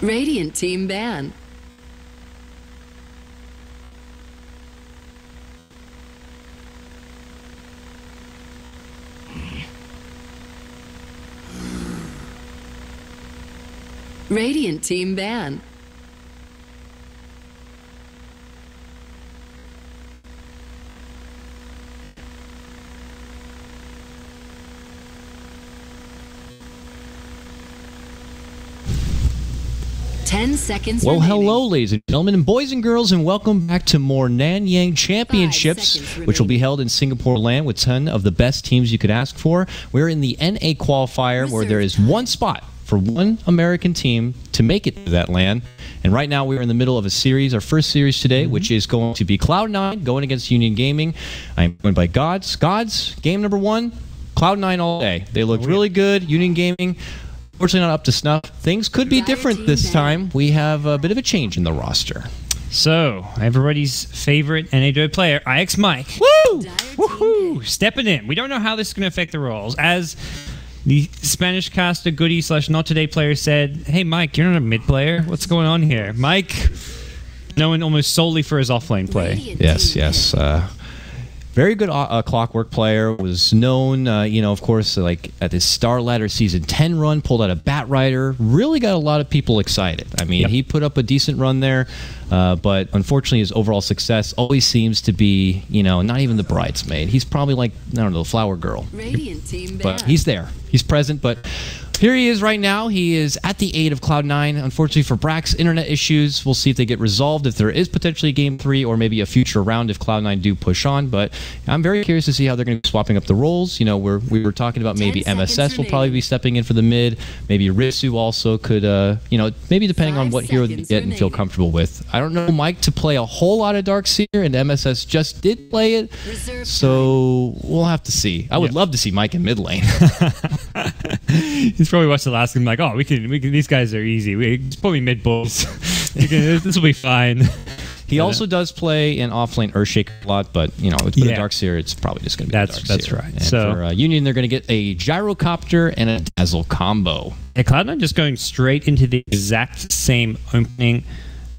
Radiant team ban. Radiant team ban. Well, hello, ladies and gentlemen, and boys and girls, and welcome back to more Nanyang Championships, which will be held in Singapore land with 10 of the best teams you could ask for. We're in the NA qualifier, where there is one spot for one American team to make it to that land. And right now, we're in the middle of a series, our first series today, which is going to be Cloud9 going against Union Gaming. I'm joined by Gods. Gods, game number one, Cloud9 all day. They looked really good. Union Gaming, unfortunately not up to snuff. Things could be different this time. We have a bit of a change in the roster. So, everybody's favorite NA Dota player, IX Mike. Woo! Woohoo! Stepping in. We don't know how this is going to affect the roles. As the Spanish caster goodie / not today player said, hey Mike, you're not a mid player. What's going on here? Mike, known almost solely for his offlane play. Yes, yes. Very good Clockwork player. Was known, you know, of course, like at his Star Ladder Season 10 run, pulled out a Bat Rider. Really got a lot of people excited. I mean, he put up a decent run there, but unfortunately his overall success always seems to be, you know, not even the bridesmaid. He's probably like, I don't know, the flower girl. But he's there. He's present, but here he is right now. He is at the aid of Cloud9. Unfortunately for Brack's internet issues, we'll see if they get resolved, if there is potentially Game 3 or maybe a future round if Cloud9 do push on. But I'm very curious to see how they're going to be swapping up the roles. You know, we were talking about maybe MSS will probably be stepping in for the mid. Maybe Ritsu also could, you know, maybe depending on what hero they get and feel comfortable with. I don't know Mike to play a whole lot of Darkseer, and MSS just did play it. So we'll have to see. I would love to see Mike in mid lane. He's probably watched the last game like, oh, we can. These guys are easy. Just put me mid boys. This will be fine. He also does play in offlane Earthshake a lot, but you know, with Darkseer, it's probably just going to be Darkseer. That's right. And so for Union, they're going to get a Gyrocopter and a Dazzle combo. Yeah, Cloud9 just going straight into the exact same opening.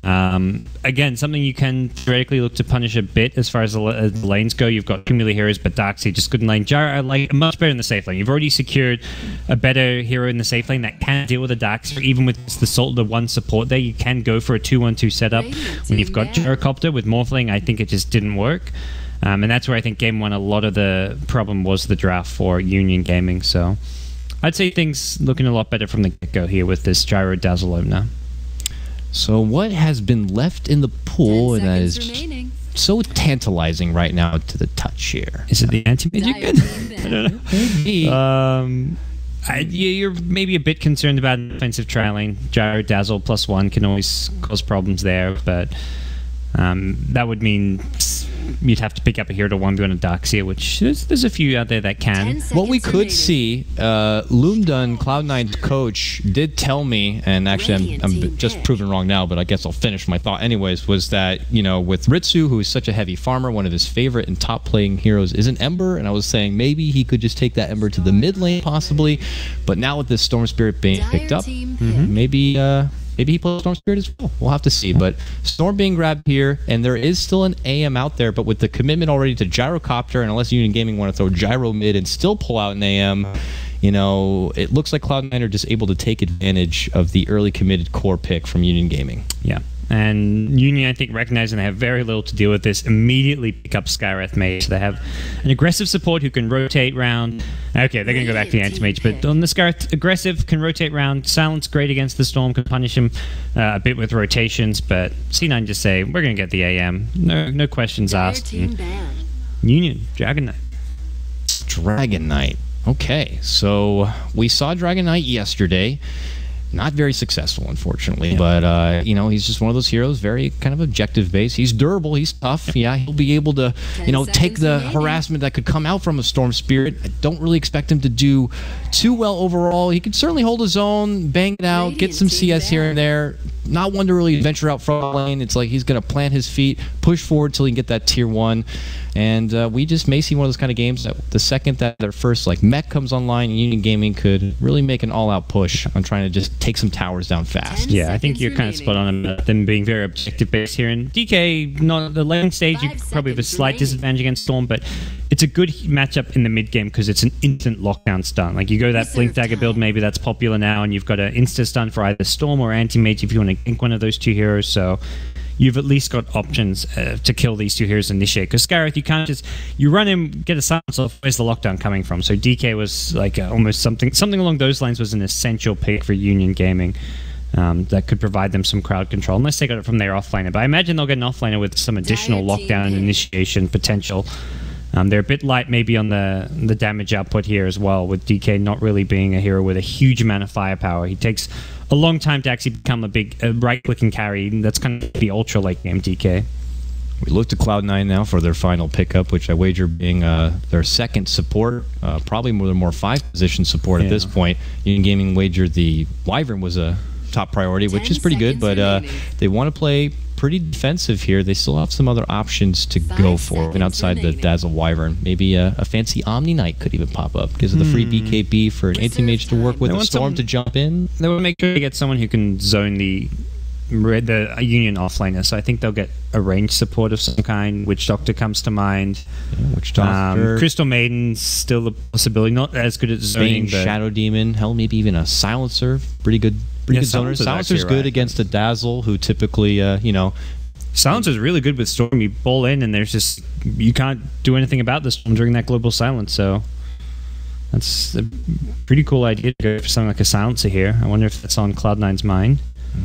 Again, something you can theoretically look to punish a bit as far as the lanes go. You've got Cumulative Heroes, but Darkseer just couldn't lane. Gyro, like, much better in the safe lane. You've already secured a better hero in the safe lane that can deal with the Darkseer. Even with the one support there, you can go for a 2-1-2 setup. When you've got Gyrocopter with Morphling, I think it just didn't work. And that's where I think Game 1, a lot of the problem was the draft for Union Gaming. So I'd say things looking a lot better from the get-go here with this Gyro Dazzle opener. So what has been left in the pool and that is so tantalizing right now to the touch here? Is it the anti-mage again? I don't know. Maybe. You're maybe a bit concerned about an offensive trialing. Gyro Dazzle +1 can always cause problems there, but that would mean you'd have to pick up a hero to 1v1 a Darkseer, which there's a few out there that can. What we could see, Loomdun, Cloud9's coach, did tell me, and actually I'm just proven wrong now, but I guess I'll finish my thought anyways, was that, you know, with Ritsu, who is such a heavy farmer, one of his favorite and top playing heroes is an Ember, and I was saying maybe he could just take that Ember to the mid lane possibly, but now with this Storm Spirit being picked up, maybe he plays Storm Spirit as well. We'll have to see. But Storm being grabbed here, and there is still an AM out there, but with the commitment already to Gyrocopter, and unless Union Gaming want to throw Gyro mid and still pull out an AM, you know, it looks like Cloud9 are just able to take advantage of the early committed core pick from Union Gaming. Yeah. And Union, I think, recognizing they have very little to deal with this, immediately pick up Skywrath Mage. So they have an aggressive support who can rotate round. Okay, they're going to go back to the Anti-Mage, but on the Skywrath, aggressive, can rotate round. Silence, great against the Storm, can punish him a bit with rotations, but C9 just say, we're going to get the AM. No questions asked. Union, Dragon Knight. Dragon Knight. Okay, so we saw Dragon Knight yesterday. Not very successful, unfortunately, but you know, he's just one of those heroes, very kind of objective based. He's durable, he's tough. Yeah, he'll be able to, you know, take the harassment that could come out from a Storm Spirit. I don't really expect him to do too well overall. He could certainly hold his own, bang it out, get some CS here and there. not one to really venture out front lane. It's like he's going to plant his feet, push forward till he can get that tier 1. And we just may see one of those kind of games that the second that their first like mech comes online, Union Gaming could really make an all-out push on trying to just take some towers down fast. Yeah, I think you're kind of spot on about them being very objective-based here. And DK, not the lane stage, you probably have a slight disadvantage against Storm, but it's a good matchup in the mid-game because it's an instant lockdown stun. Like, you go that Blink Dagger build, maybe that's popular now, and you've got an insta-stun for either Storm or Anti-Mage if you want to gank one of those two heroes, so you've at least got options to kill these two heroes initiate. Because Scarith, you can't just... You run in, get a silence off, where's the lockdown coming from? So DK was like almost something along those lines was an essential pick for Union Gaming. That could provide them some crowd control, unless they got it from their offlaner. But I imagine they'll get an offlaner with some additional lockdown and initiation potential. They're a bit light maybe on the damage output here as well, with DK not really being a hero with a huge amount of firepower. He takes a long time to actually become a big right-clicking carry. That's kind of the ultra late game DK. We look to Cloud9 now for their final pickup, which I wager being their second support, probably more 5-position support at this point. Union Gaming wagered the Wyvern was a top priority, which is pretty good, but they want to play pretty defensive here. They still have some other options to go for, and outside the Dazzle Wyvern. Maybe a fancy Omni Knight could even pop up because of the free BKB for an Anti-Mage to work with, a Storm to jump in. They will make sure to get someone who can zone the Union offlaner, so I think they'll get a range support of some kind. Witch Doctor comes to mind. Yeah, Witch Doctor. Crystal Maiden's still a possibility. Not as good at zoning. Shadow Demon. Hell, maybe even a Silencer. Pretty good zoner. Silencer's good against a Dazzle, who typically, Silencer's really good with Storm. You ball in, and there's just... You can't do anything about the Storm during that global silence, so... That's a pretty cool idea to go for something like a Silencer here. I wonder if that's on Cloud9's mind.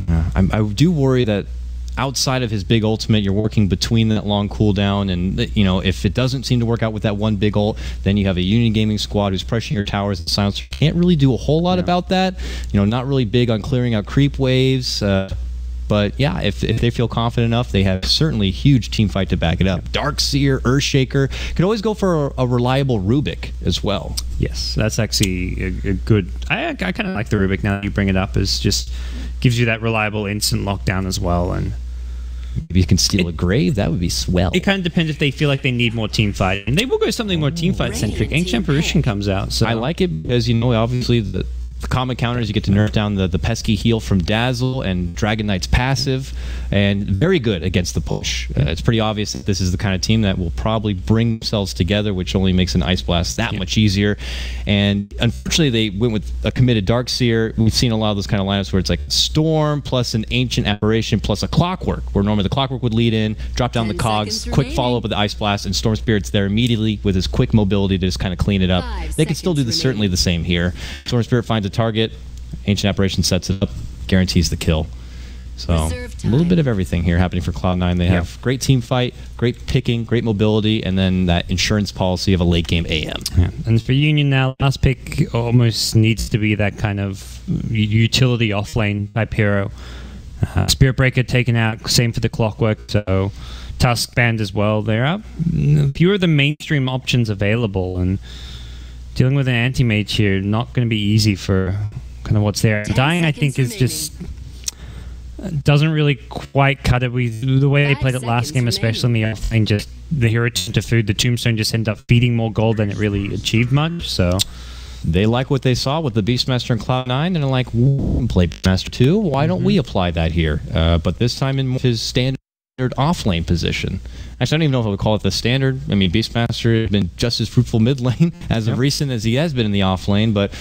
I do worry that outside of his big ultimate, you're working between that long cooldown, and if it doesn't seem to work out with that one big ult, then you have a Union Gaming squad who's pressuring your towers, and Silencer can't really do a whole lot about that. Not really big on clearing out creep waves. But yeah, if they feel confident enough, they have certainly a huge team fight to back it up. Darkseer, Earthshaker, could always go for a reliable Rubik as well. Yes, that's actually a good... I kind of like the Rubik now that you bring it up. It's just gives you that reliable instant lockdown as well. And maybe you can steal a Grave. That would be swell. It kind of depends if they feel like they need more team fight. And they will go something more team fight centric. Ancient Apparition comes out. So I like it because, obviously the common counters, you get to nerf down the pesky heal from Dazzle and Dragon Knight's passive, and very good against the push. It's pretty obvious that this is the kind of team that will probably bring themselves together, which only makes an Ice Blast that much easier. And unfortunately, they went with a committed Darkseer. We've seen a lot of those kind of lineups where it's like Storm plus an Ancient Apparition plus a Clockwork, where normally the Clockwork would lead in, drop down the cogs, quick follow-up with the Ice Blast, and Storm Spirit's there immediately with his quick mobility to just kind of clean it up. They can still do certainly the same here. Storm Spirit finds a target, Ancient Apparition sets it up, guarantees the kill. So a little bit of everything here happening for Cloud9. They have great team fight, great picking, great mobility, and then that insurance policy of a late game AM. Yeah. And for Union now, last pick almost needs to be that kind of utility offlane type hero. Spirit Breaker taken out, same for the Clockwork, so Tusk banned as well. There are fewer of the mainstream options available, and dealing with an anti-mage here, not going to be easy for kind of what's there. Dying, I think, is just... doesn't really quite cut it with the way they played it last game, especially in the offlane. Just the hero turned to food. The Tombstone just ended up feeding more gold than it really achieved much, so... They like what they saw with the Beastmaster and Cloud9, and they're like, play Beastmaster 2, why don't we apply that here? But this time in his standard off-lane position. Actually, I don't even know if I would call it the standard. I mean, Beastmaster has been just as fruitful mid-lane as of recent as he has been in the off-lane, but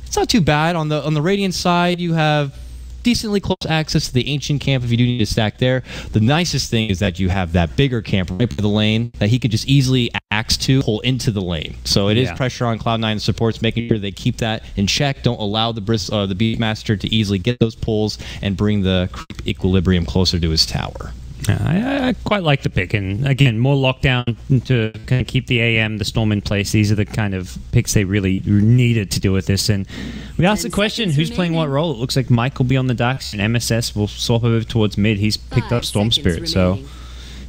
it's not too bad. On the Radiant side, you have decently close access to the Ancient camp if you do need to stack there. The nicest thing is that you have that bigger camp right by the lane that he could just easily axe to pull into the lane. So it is pressure on Cloud9 supports, making sure they keep that in check. Don't allow the Beastmaster to easily get those pulls and bring the creep equilibrium closer to his tower. I quite like the pick, and again, more lockdown to kind of keep the AM, the Storm in place. These are the kind of picks they really needed to do with this. And we asked the question, who's playing what role? It looks like Mike will be on the darks, and MSS will swap over towards mid. He's picked up Storm Spirit, so...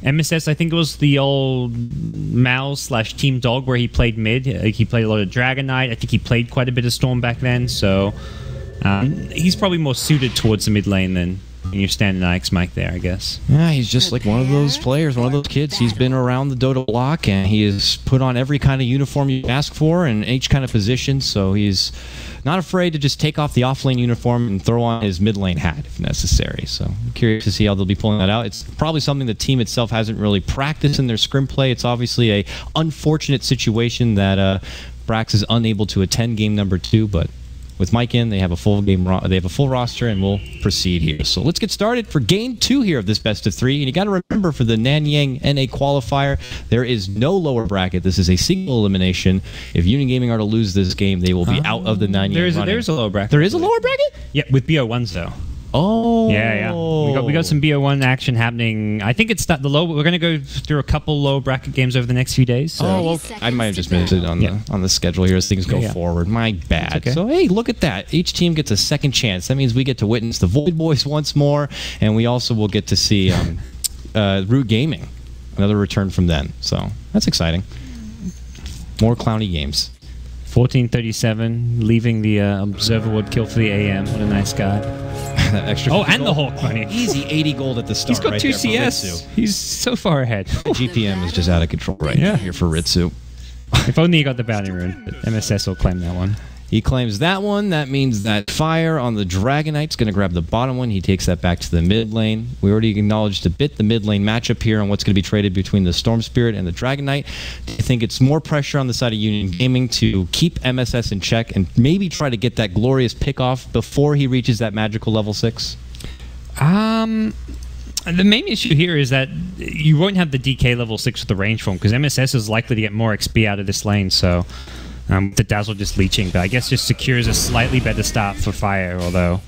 MSS, I think it was the old Mouse/Team Dog where he played mid. He played a lot of Dragon Knight. I think he played quite a bit of Storm back then, so... he's probably more suited towards the mid lane than And you're standing Ike's mic there, I guess. Yeah, he's just like one of those players, one of those kids. He's been around the Dota block, and he has put on every kind of uniform you ask for and each kind of position, so he's not afraid to just take off the off-lane uniform and throw on his mid-lane hat if necessary. So I'm curious to see how they'll be pulling that out. It's probably something the team itself hasn't really practiced in their scrim play. It's obviously a unfortunate situation that Brax is unable to attend game number 2, but with Mike in, they have a full roster, and we'll proceed here. So let's get started for game 2 here of this best of 3. And you got to remember, for the Nanyang NA qualifier, there is no lower bracket. This is a single elimination. If Union Gaming are to lose this game, they will be out of the Nanyang running. There's a lower bracket. There is a lower bracket? Yeah, with BO1s though. Oh, yeah. We got some BO1 action happening. I think it's the low. We're going to go through a couple low bracket games over the next few days. So. Oh, well, I might have just missed it on the schedule here as things go forward. My bad. Okay. So hey, look at that. Each team gets a second chance. That means we get to witness the Void Boys once more, and we also will get to see Root Gaming, another return from them. So that's exciting. More clowny games. 1437, leaving the Observer would kill for the AM. What a nice guy. That extra and the Hawk money. Easy 80 gold at the start. He's got 2 CS. He's so far ahead. GPM is just out of control now here for Ritsu. If only he got the bounty rune, but MSS will claim that one. He claims that one. That means that Fire on the Dragonite's going to grab the bottom one. He takes that back to the mid lane. We already acknowledged a bit the mid lane matchup here on what's going to be traded between the Storm Spirit and the Dragonite. Do you think it's more pressure on the side of Union Gaming to keep MSS in check and maybe try to get that glorious pick-off before he reaches that magical level 6? The main issue here is that you won't have the DK level 6 with the range form, because MSS is likely to get more XP out of this lane, so... the Dazzle just leeching, but I guess just secures a slightly better start for Fire, although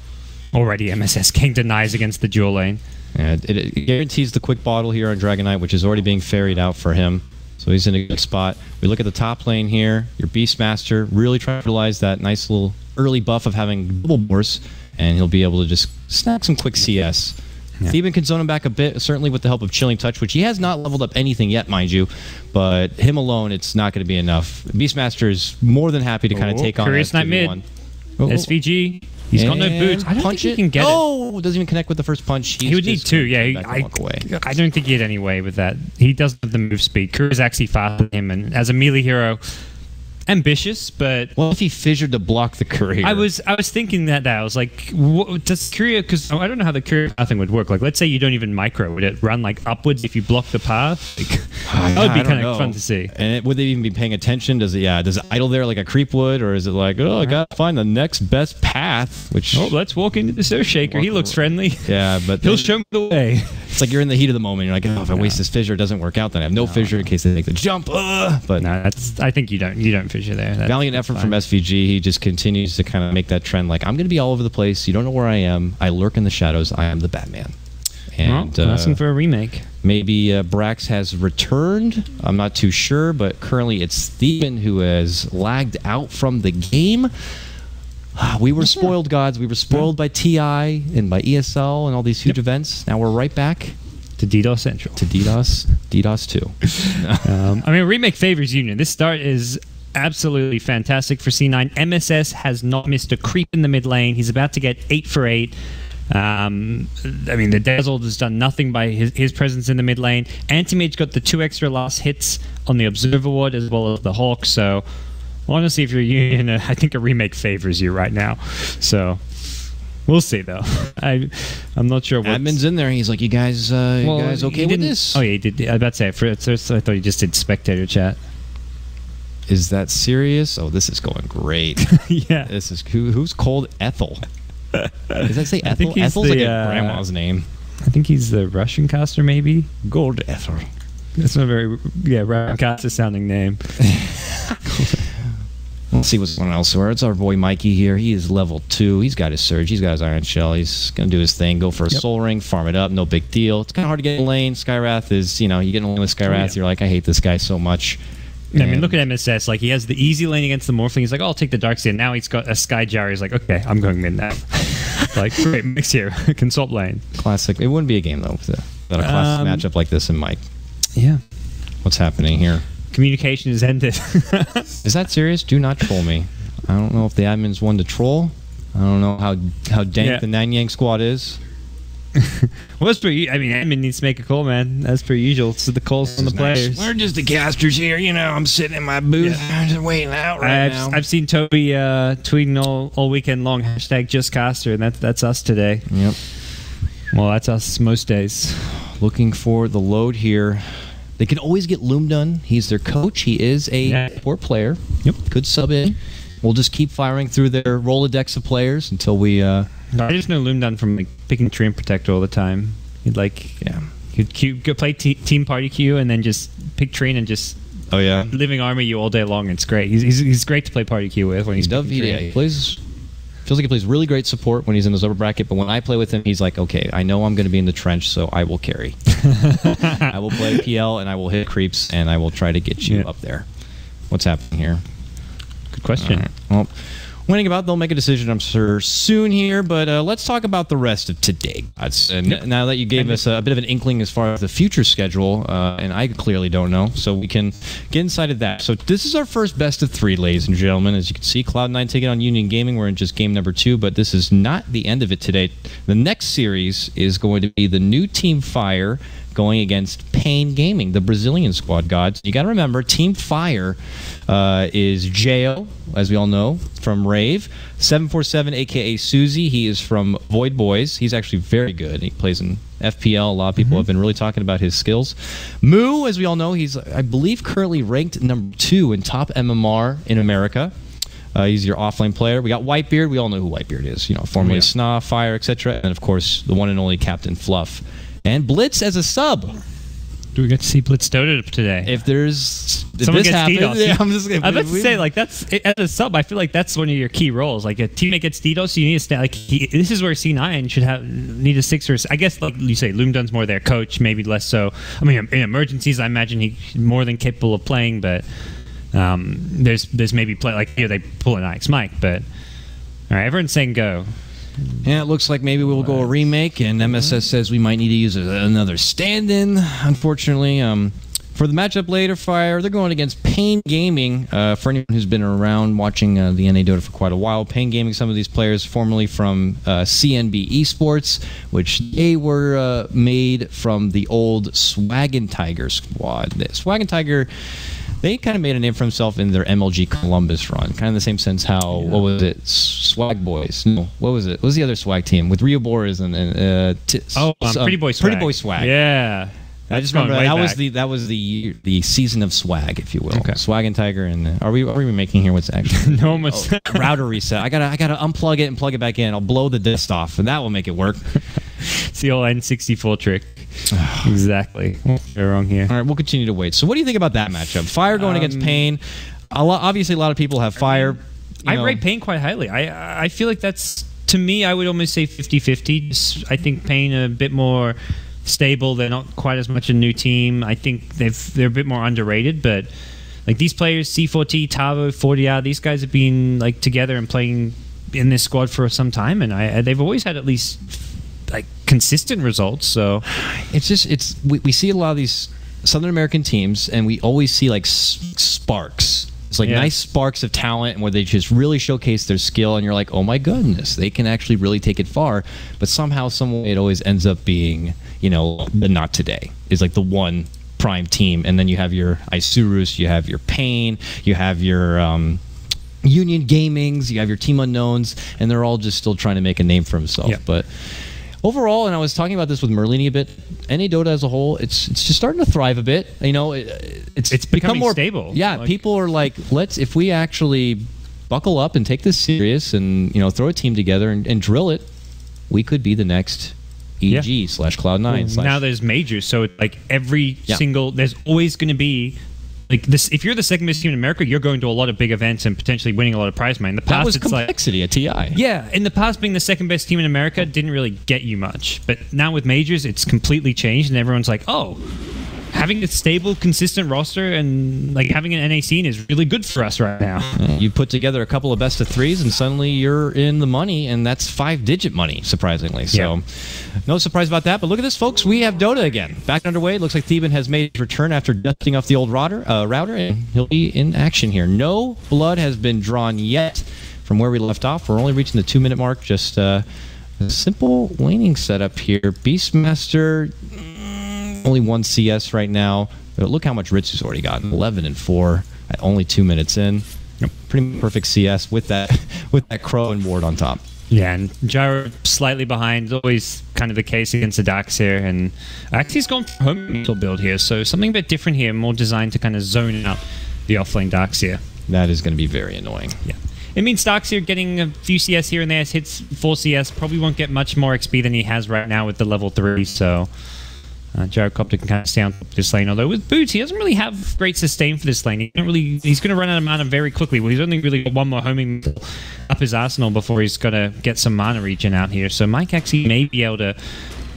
already MSS King denies against the dual lane. Yeah, it guarantees the quick bottle here on Dragonite, which is already being ferried out for him. So he's in a good spot. We look at the top lane here. Your Beastmaster really trying to utilize that nice little early buff of having double bursts, and he'll be able to just snag some quick CS. Yeah. Theban can zone him back a bit, certainly with the help of Chilling Touch, which he has not leveled up anything yet, mind you. But him alone, it's not going to be enough. Beastmaster is more than happy to kind of take on Courier Snipe mid. SVG. He's got no boots. I don't think he can get it. Oh, doesn't even connect with the first punch. He would need 2. Yeah, I don't think he had any way with that. He doesn't have the move speed. Courier's actually faster than him, and as a melee hero... ambitious, but what if he fissured to block the courier? I was thinking that I was like, does courier? Because I don't know how the courier thing would work. Like, let's say you don't even micro, would it run like upwards if you block the path? Like, that would be kind of fun to see. And would they even be paying attention? Does it idle there like a creep would, or is it like, oh, I gotta find the next best path? Which let's walk into the Surf Shaker. He looks friendly. Yeah, but he'll show me the way. It's like you're in the heat of the moment. You're like, oh, if I waste this fissure, it doesn't work out. Then I have no fissure in case they make the jump. But no, I think you don't fissure there. Valiant effort from SVG. He just continues to kind of make that trend. Like, I'm going to be all over the place. You don't know where I am. I lurk in the shadows. I am the Batman. And asking for a remake. Maybe Brax has returned. I'm not too sure, but currently it's Theban who has lagged out from the game. We were spoiled, gods. We were spoiled by TI and by ESL and all these huge events. Now we're right back to DDoS Central. To DDoS 2. I mean, remake favors Union. This start is absolutely fantastic for C9. MSS has not missed a creep in the mid lane. He's about to get 8 for 8. I mean, the Dazzle has done nothing by his presence in the mid lane. Anti-Mage got the 2 extra last hits on the Observer Ward as well as the Hawk, so honestly, if you're Union, I think a remake favors you right now. So we'll see, though. I'm not sure. Admin's in there. He's like, you guys okay with this? Oh, yeah, he did. I was about to say, first I thought he just did spectator chat. Is that serious? Oh, this is going great. Yeah. This is who's called Ethel? Does that say Ethel? Ethel's like a grandma's name. I think he's the Russian caster, maybe. Gold Ethel. That's not a very Russian caster sounding name. Let's see what's going on elsewhere. It's our boy Mikey here. He is level 2. He's got his Surge. He's got his Iron Shell. He's going to do his thing. Go for a Soul Ring. Farm it up. No big deal. It's kind of hard to get in lane. Skywrath is, you get in lane with Skywrath. You're like, I hate this guy so much. I mean, look at MSS. Like, he has the easy lane against the Morphling. He's like, oh, I'll take the Darkseid. Now he's got a Sky Jar. He's like, okay, I'm going mid now. Like, great mix here. Consult lane. Classic. It wouldn't be a game, though, without a classic matchup like this in Mike. Yeah. What's happening here? Communication is ended. Is that serious? Do not troll me. I don't know if the admin's one to troll. I don't know how dank the Nanyang squad is. Well, that's pretty. I mean, admin needs to make a call, man. That's per usual. So the calls from the players. We're just the casters here. I'm sitting in my booth, just waiting out now. I've seen Toby tweeting all weekend long #JustCaster, and that's us today. Yep. Well, that's us most days. Looking for the load here. They can always get Loom done. He's their coach. He is a support player. Yep. Could sub in. We'll just keep firing through their Rolodex of players until we... I just know Loom done from picking Tree and Protector all the time. He'd go play team party queue and then just pick Tree and just living army you all day long. It's great. He's great to play party queue with when he's he plays. Feels like he plays really great support when he's in his upper bracket, but when I play with him, he's like, okay, I know I'm going to be in the trench, so I will carry. I will play PL and I will hit creeps and I will try to get you up there. What's happening here? Good question. Right. Well, winning about, they'll make a decision, I'm sure, soon here, but let's talk about the rest of today. Now that you gave us a bit of an inkling as far as the future schedule, and I clearly don't know, so we can get inside of that. So this is our first best of 3, ladies and gentlemen. As you can see, Cloud9 taking on Union Gaming. We're in just game number 2, but this is not the end of it today. The next series is going to be the new Team Fire going against Pain Gaming, the Brazilian squad gods. You got to remember, Team Fire is Jo, as we all know, from Rave. 747, a.k.a. Susie. He is from Void Boys. He's actually very good. He plays in FPL. A lot of people have been really talking about his skills. Moo, as we all know, he's, I believe, currently ranked number 2 in top MMR in America. He's your offlane player. We got Whitebeard. We all know who Whitebeard is. Formerly Sna, Fire, etc. And, of course, the one and only Captain Fluff. And Blitz as a sub. Do we get to see Blitz Dota today? If this happens, I'm about to say, that's as a sub. I feel like that's one of your key roles. Like a teammate gets DDoS, you need to stay. This is where C9 should need a 6 or. I guess like you say, Loomdun's more their coach, maybe less so. I mean, in emergencies, I imagine he's more than capable of playing. But there's maybe play like here they pull an Ix Mike. But all right, everyone's saying go. Yeah, it looks like maybe we'll go a remake, and MSS says we might need to use another stand-in, unfortunately. For the matchup later, Fire, they're going against Pain Gaming. For anyone who's been around watching the NA Dota for quite a while, Pain Gaming, some of these players formerly from CNB Esports, which they were made from the old Swaggin' Tiger squad. Swaggin' Tiger... They kind of made a name for themselves in their MLG Columbus run. Kind of the same sense how, what was it? Swag Boys. No, what was it? What was the other swag team? With Rio Boris and Pretty Boy Swag. Pretty Boy Swag. Yeah. I just remember that was the season of swag, if you will. Okay. Swag and Tiger, and are we making here what's actually no one was router reset. I gotta unplug it and plug it back in. I'll blow the disk off, and that will make it work. It's the old N64 trick. Exactly. You're wrong here. All right, we'll continue to wait. So what do you think about that matchup? Fire going against Pain. Obviously, a lot of people have Fire. I rate Pain quite highly. I feel like that's, to me, I would almost say 50-50. I think Pain a bit more stable. They're not quite as much a new team. I think they're a bit more underrated, but like these players, C4T, Tavo, 40R, these guys have been like together and playing in this squad for some time, and they've always had at least like consistent results. So we see a lot of these Southern American teams, and we always see like sparks. It's like nice sparks of talent, and where they just really showcase their skill, and you're like, oh my goodness, they can actually really take it far. But somehow, some way, it always ends up being, the not today is like the one prime team, and then you have your Isurus, you have your Pain, you have your Union Gamings, you have your Team Unknowns, and they're all just still trying to make a name for themselves. Yeah. But overall, and I was talking about this with Merlini a bit, NA Dota as a whole, it's just starting to thrive a bit. It's become more stable. Yeah, people are like, if we actually buckle up and take this serious and throw a team together and drill it, we could be the next EG/Cloud9. Now there's majors, so like every single, there's always going to be like this. If you're the second best team in America, you're going to a lot of big events and potentially winning a lot of prize money. In the past, that was it's complexity at TI. Yeah, in the past, being the second best team in America didn't really get you much, but now with majors, it's completely changed, and everyone's like, oh, having a stable, consistent roster and like having an NA scene is really good for us right now. You put together a couple of best of threes, and suddenly you're in the money, and that's 5-digit money, surprisingly. So, no surprise about that. But look at this, folks. We have Dota again. Back underway. It looks like Theban has made his return after dusting off the old router, and he'll be in action here. No blood has been drawn yet from where we left off. We're only reaching the 2-minute mark, just A simple laning setup here. Beastmaster, only 1 CS right now. But look how much Ritsu's already gotten. 11 and 4 at only 2 minutes in. Pretty perfect CS with that Crow and Ward on top. Yeah, and Gyro slightly behind, always kind of the case against the Darks here, and actually he's gone for home mental build here, so something a bit different here, more designed to kind of zone out the offlane Darks here. That is going to be very annoying. Yeah. It means Darks here getting a few CS here and there, hits 4 CS, probably won't get much more XP than he has right now with the level 3, so Gyrocopter can kind of stay on top of this lane, although with Boots, he doesn't really have great sustain for this lane. He's going to run out of mana very quickly. Well, he's only really got one more homing up his arsenal before he's got to get some mana regen out here. So Mike actually may be able to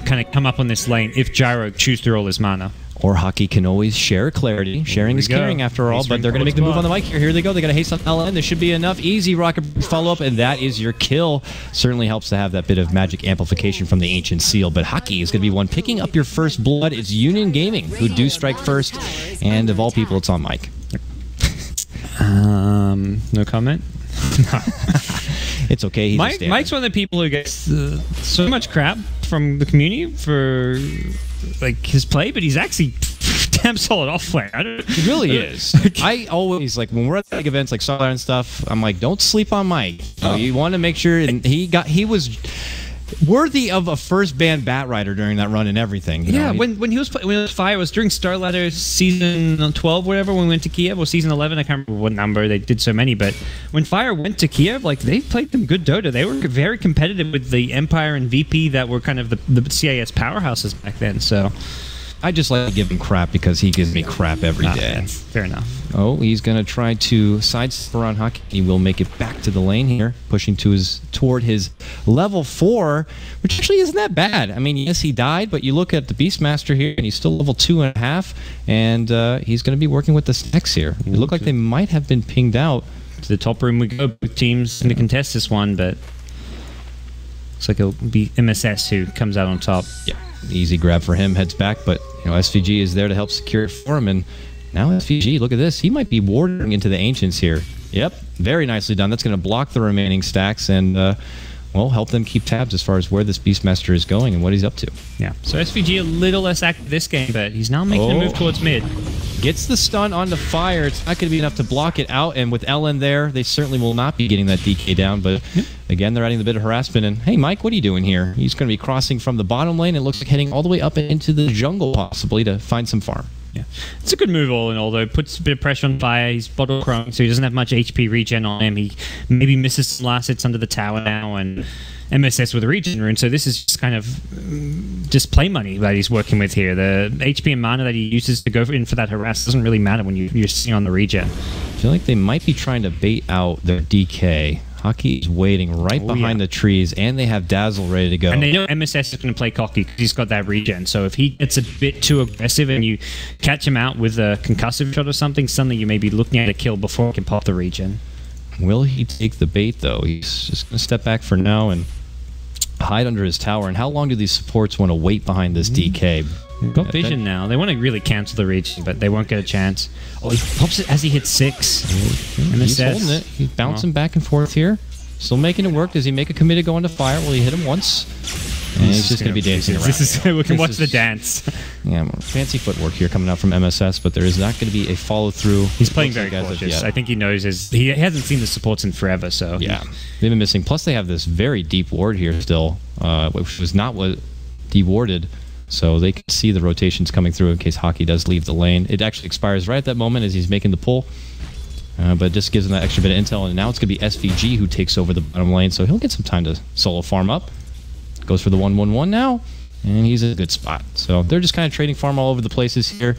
kind of come up on this lane if Gyro chews through all his mana. Or Hockey can always share clarity. Sharing is caring after all, but they're going to make the move on the mic here. Here they go. They got a haste on LN. There should be enough. Easy rocket follow-up, and that is your kill. Certainly helps to have that bit of magic amplification from the Ancient Seal, but Hockey is going to be one picking up your first blood. It's Union Gaming who do strike first, and of all people, it's on Mike. No comment? No. It's okay. He's Mike's one of the people who gets so much crap from the community for like his play, but he's actually damn solid offlane. He really is. I always like when we're at like events like Starlight and stuff. I'm like, don't sleep on Mike. You want to make sure, and he was worthy of a first ban Bat Rider during that run and everything. Yeah, when he was Fire, it was during Starladder season 12, whatever, when we went to Kiev, or season 11, I can't remember what number, they did so many, but when Fire went to Kiev, like, they played some good Dota. They were very competitive with the Empire and VP that were kind of the CIS powerhouses back then, so I just like to give him crap because he gives me crap every day. Fair enough. Oh, he's going to try to sidestep around Hockey. He will make it back to the lane here, pushing toward his level 4, which actually isn't that bad. I mean, yes, he died, but you look at the Beastmaster here, and he's still level 2.5, and he's going to be working with the stacks here. It looked like they might have been pinged out. To the top room we go. Both teams going to contest this one, but looks like it'll be MSS who comes out on top. Yeah. Easy grab for him, heads back, but SVG is there to help secure it for him, and now SVG, look at this, he might be warding into the Ancients here. Yep, very nicely done. That's going to block the remaining stacks and, well, help them keep tabs as far as where this Beastmaster is going and what he's up to. Yeah, so SVG a little less active this game, but he's now making a move towards mid. Gets the stun on the Fire. It's not going to be enough to block it out, and with LN there, they certainly will not be getting that DK down, but again, they're adding a bit of harassment, and hey, Mike, what are you doing here? He's going to be crossing from the bottom lane, it looks like heading all the way up into the jungle, possibly, to find some farm. Yeah, it's a good move all in all, though. Puts a bit of pressure on Fire. He's bottle prone, so he doesn't have much HP regen on him. He maybe misses some last hits under the tower now, and MSS with a regen rune, so this is just kind of just play money that he's working with here. The HP and mana that he uses to go in for that harass doesn't really matter when you're sitting on the regen. I feel like they might be trying to bait out their DK. Hockey is waiting right behind the trees, and they have Dazzle ready to go. And they know MSS is going to play cocky because he's got that regen, so if he gets a bit too aggressive and you catch him out with a concussive shot or something, suddenly you may be looking at a kill before he can pop the regen. Will he take the bait, though? He's just going to step back for now and hide under his tower. And how long do these supports want to wait behind this DK? They've got vision now. They want to really cancel the regen, but they won't get a chance. Oh, he pops it as he hits 6. He's holding it. He's bouncing back and forth here. Still making it work. Does he make a committed go into Fire? Will he hit him once? And he's just going to be dancing around. We can watch the dance. Yeah, fancy footwork here coming out from MSS, but there is not going to be a follow-through. He's playing very cautious. I think he knows he hasn't seen the supports in forever, so... Yeah, they've been missing. Plus, they have this very deep ward here still, which was not dewarded, so they can see the rotations coming through in case Hockey does leave the lane. It actually expires right at that moment as he's making the pull. But it just gives him that extra bit of intel, and now it's going to be SVG who takes over the bottom lane, so he'll get some time to solo farm up. Goes for the 1-1-1 now, and he's in a good spot. So they're just kind of trading farm all over the places here.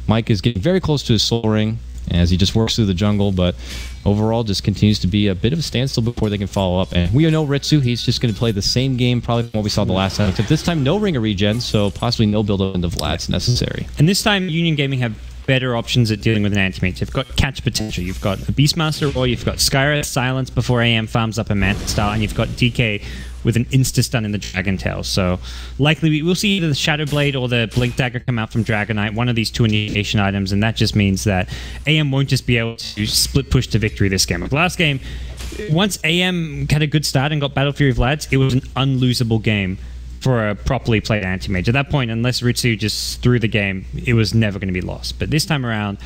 Mike is getting very close to his soul ring as he just works through the jungle, but overall just continues to be a bit of a standstill before they can follow up. And we know Ritsu, he's just going to play the same game probably from what we saw the last time, except this time no ring of regen, so possibly no build-up into Vlad's necessary. And this time Union Gaming have better options at dealing with an anti-mage. You've got catch potential, you've got a Beastmaster, or you've got Skyra Silence before AM farms up a Manta Star, and you've got DK with an insta-stun in the Dragon Tail. So likely we'll see either the Shadow Blade or the Blink Dagger come out from Dragonite, one of these 2 initiation items, and that just means that AM won't just be able to split push to victory this game. Like last game, once AM had a good start and got Battle Fury of Lads, it was an unlosable game for a properly played anti-mage. At that point, unless Ritsu just threw the game, it was never going to be lost. But this time around,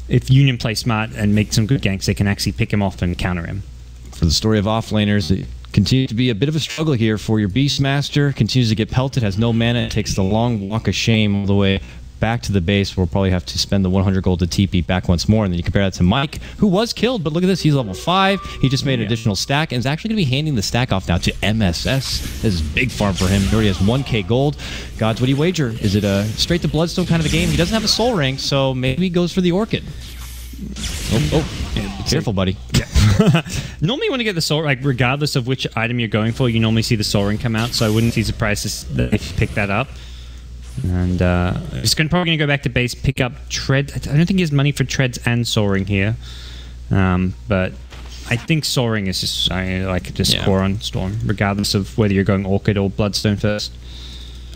if Union play smart and make some good ganks, they can actually pick him off and counter him. For the story of offlaners, it continues to be a bit of a struggle here for your Beastmaster. Continues to get pelted, has no mana, it takes the long walk of shame all the way back to the base. We'll probably have to spend the 100 gold to TP back once more, and then you compare that to Mike, who was killed, but look at this, he's level 5. He just made an additional stack, and is actually going to be handing the stack off now to MSS. This is big farm for him. He already has 1k gold. Gods, what do you wager? Is it a straight to Bloodstone kind of a game? He doesn't have a soul ring, so maybe he goes for the Orchid. Oh, careful, buddy. Yeah. Normally when you get the soul, like regardless of which item you're going for, you normally see the soul ring come out, so I wouldn't be surprised if you pick that up. And just probably going to go back to base, pick up Tread. I don't think he has money for Treads and soul ring here, but I think soul ring is just core on Storm, regardless of whether you're going Orchid or Bloodstone first.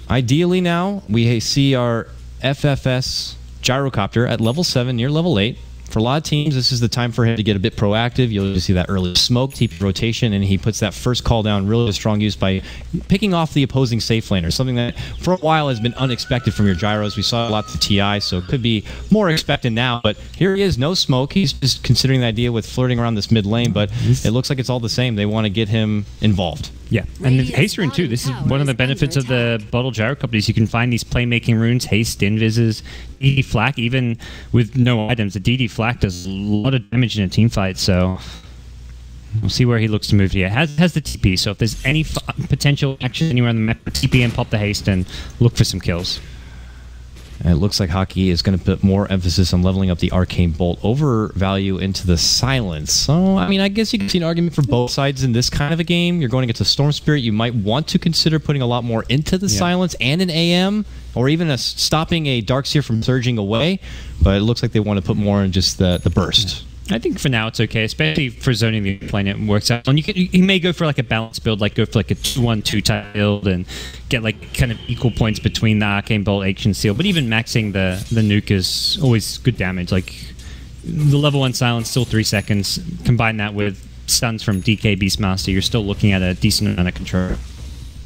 Ideally now, we see our FFS Gyrocopter at level 7, near level 8. For a lot of teams, this is the time for him to get a bit proactive. You'll see that early smoke, TP rotation, and he puts that first call down really a strong use by picking off the opposing safe laner, something that for a while has been unexpected from your Gyros. We saw lots of TI, so it could be more expected now, but here he is, no smoke. He's just considering the idea with flirting around this mid lane, but it looks like it's all the same. They want to get him involved. Yeah, and Haste Rune too. This is one of the benefits of the bottle Gyrocopters. You can find these playmaking runes, Haste, Invises, DD Flak, even with no items. The DD Flak does a lot of damage in a team fight, so we'll see where he looks to move here. Has the TP, so if there's any potential action anywhere on the map, TP and pop the Haste and look for some kills. And it looks like Hockey is going to put more emphasis on leveling up the Arcane Bolt over value into the Silence. So, I mean, I guess you can see an argument for both sides in this kind of a game. You're going against a Storm Spirit. You might want to consider putting a lot more into the Silence and an AM, or even stopping a Darkseer from surging away. But it looks like they want to put more in just the burst. Yeah. I think for now it's okay, especially for zoning the plane. It works out. And you may go for like a balanced build, like go for like a 2-1-2 type build and get like kind of equal points between the Arcane Bolt, Ancient Seal. But even maxing the nuke is always good damage. Like the level 1 silence, still 3 seconds. Combine that with stuns from DK Beastmaster, you're still looking at a decent amount of control.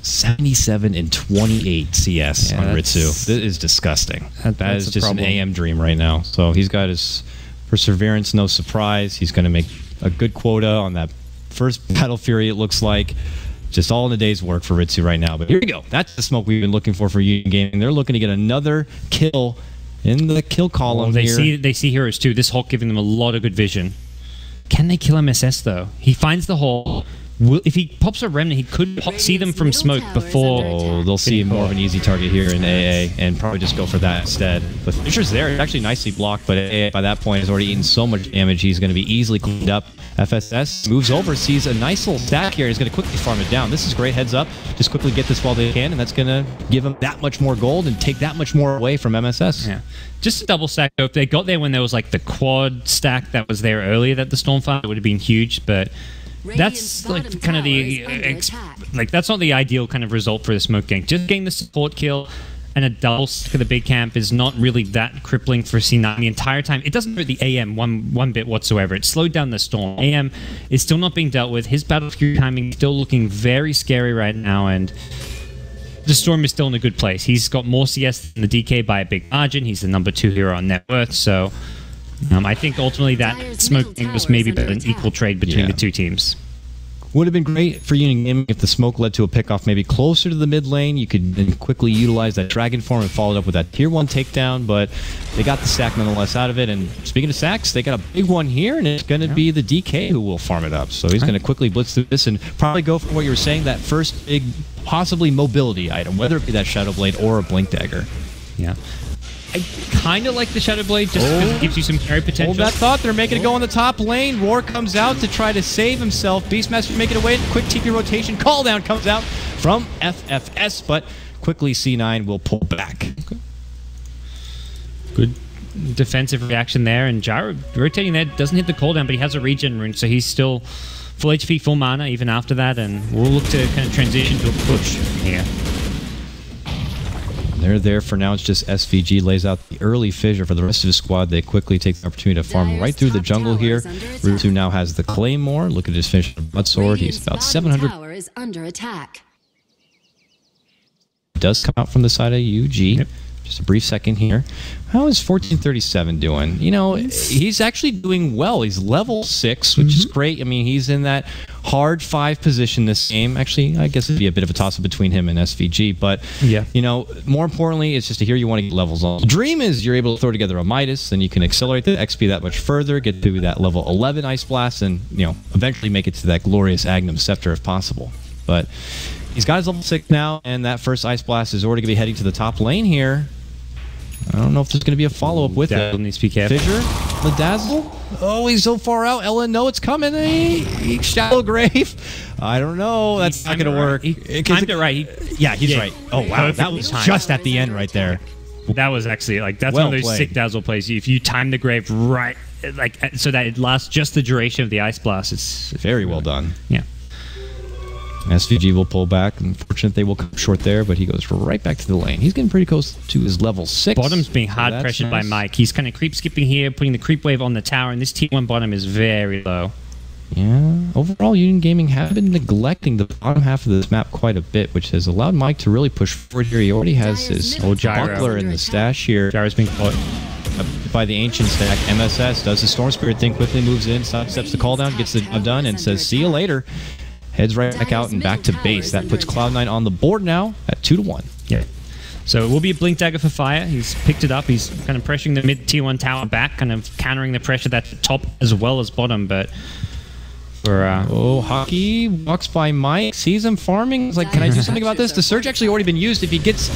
77 and 28 CS on Ritsu. This is disgusting. That is just an AM dream right now. So he's got his Perseverance, no surprise. He's going to make a good quota on that first Battle Fury, it looks like. Just all in a day's work for Ritsu right now. But here we go. that's the smoke we've been looking for Union Gaming. They're looking to get another kill in the kill column here. They see heroes too. This Hulk giving them a lot of good vision. Can they kill MSS though? He finds the hole. If he pops a Remnant, he could see them from smoke before. Oh, they'll see more of an easy target here in AA and probably just go for that instead. But Fisher's there. It's actually nicely blocked, but AA by that point has already eaten so much damage, he's going to be easily cleaned up. FSS moves over, sees a nice little stack here. He's going to quickly farm it down. This is great. Heads up. Just quickly get this while they can, and that's going to give him that much more gold and take that much more away from MSS. Yeah. Just a double stack, though. If they got there when there was like the quad stack that was there earlier that the Stormfire, it would have been huge, but that's like kind of that's not the ideal kind of result for the smoke gank. Just getting the support kill and a double stack of the big camp is not really that crippling for C9 the entire time. It doesn't hurt the AM one bit whatsoever. It slowed down the Storm. AM is still not being dealt with. His battle fury timing is still looking very scary right now, and the Storm is still in a good place. He's got more CS than the DK by a big margin. He's the #2 hero on net worth, so I think ultimately that smoke was maybe an equal trade between the two teams. Would have been great for Union Gaming if the smoke led to a pickoff maybe closer to the mid lane. You could then quickly utilize that Dragon Form and follow it up with that Tier 1 takedown, but they got the stack nonetheless out of it. And speaking of stacks, they got a big one here, and it's going to be the DK who will farm it up. So he's going to quickly blitz through this and probably go for what you were saying, that first big, possibly mobility item, whether it be that Shadow Blade or a Blink Dagger. Yeah. I kind of like the Shadow Blade just because it gives you some carry potential. Hold that thought. They're making it go on the top lane. Roar comes out to try to save himself. Beastmaster making it away. Quick TP rotation. Call down comes out from FFS, but quickly C9 will pull back. Okay. Good defensive reaction there, and Gyro rotating there doesn't hit the cooldown, but he has a regen rune, so he's still full HP, full mana even after that, and we'll look to kind of transition to a push here. They're there for now. It's just SVG lays out the early fissure for the rest of his squad. They quickly take the opportunity to farm right through the jungle here. Rutu now has the Claymore. Look at his finish with Blood Sword. He's about 700. Tower is under attack. Does come out from the side of UG. Yep. Just a brief second here. How is 1437 doing? You know, he's actually doing well. He's level 6, which is great. I mean, he's in that hard 5 position this game. Actually, I guess it'd be a bit of a toss-up between him and SVG. But, you know, more importantly, it's just here you want to get levels on. The dream is you're able to throw together a Midas, then you can accelerate the XP that much further, get to that level 11 Ice Blast, and, you know, eventually make it to that glorious Agnum Scepter if possible. But he's got his level 6 now, and that first Ice Blast is already going to be heading to the top lane here. I don't know if there's going to be a follow-up with it. Needs to be careful. Fissure, the Dazzle. Oh, he's so far out. Ellen, no, it's coming. Shallow Grave. I don't know. That's not going to work. He timed it right. Yeah, he's right. Oh, wow. That was just at the end right there. That was actually, like, that's Well one of those played. sick Dazzle plays. If you time the Grave right, like, so that it lasts just the duration of the Ice Blast, it's Very well done. Yeah. SVG will pull back. Unfortunate they will come short there, but he goes right back to the lane. He's getting pretty close to his level 6. Bottom's being hard that's pressured by nice. Mike. He's kind of creep skipping here, putting the creep wave on the tower, and this T1 bottom is very low. Yeah, overall, Union Gaming have been neglecting the bottom half of this map quite a bit, which has allowed Mike to really push forward here. He already has his Gyro. buckler in the stash here. Gyro's being caught. By the Ancient stack. MSS does the Storm Spirit thing, quickly moves in, sidesteps the call down, gets the job done, and says, see you later. Heads right back out and back to base. That puts Cloud9 on the board now at 2-1. Yeah. So it will be a Blink Dagger for Fire. He's picked it up. He's kind of pressuring the mid T1 tower back, kind of countering the pressure that's at top as well as bottom, but for Oh, Hockey walks by Mike, sees him farming. He's like, can I do something about this? The Surge actually already been used. If he gets...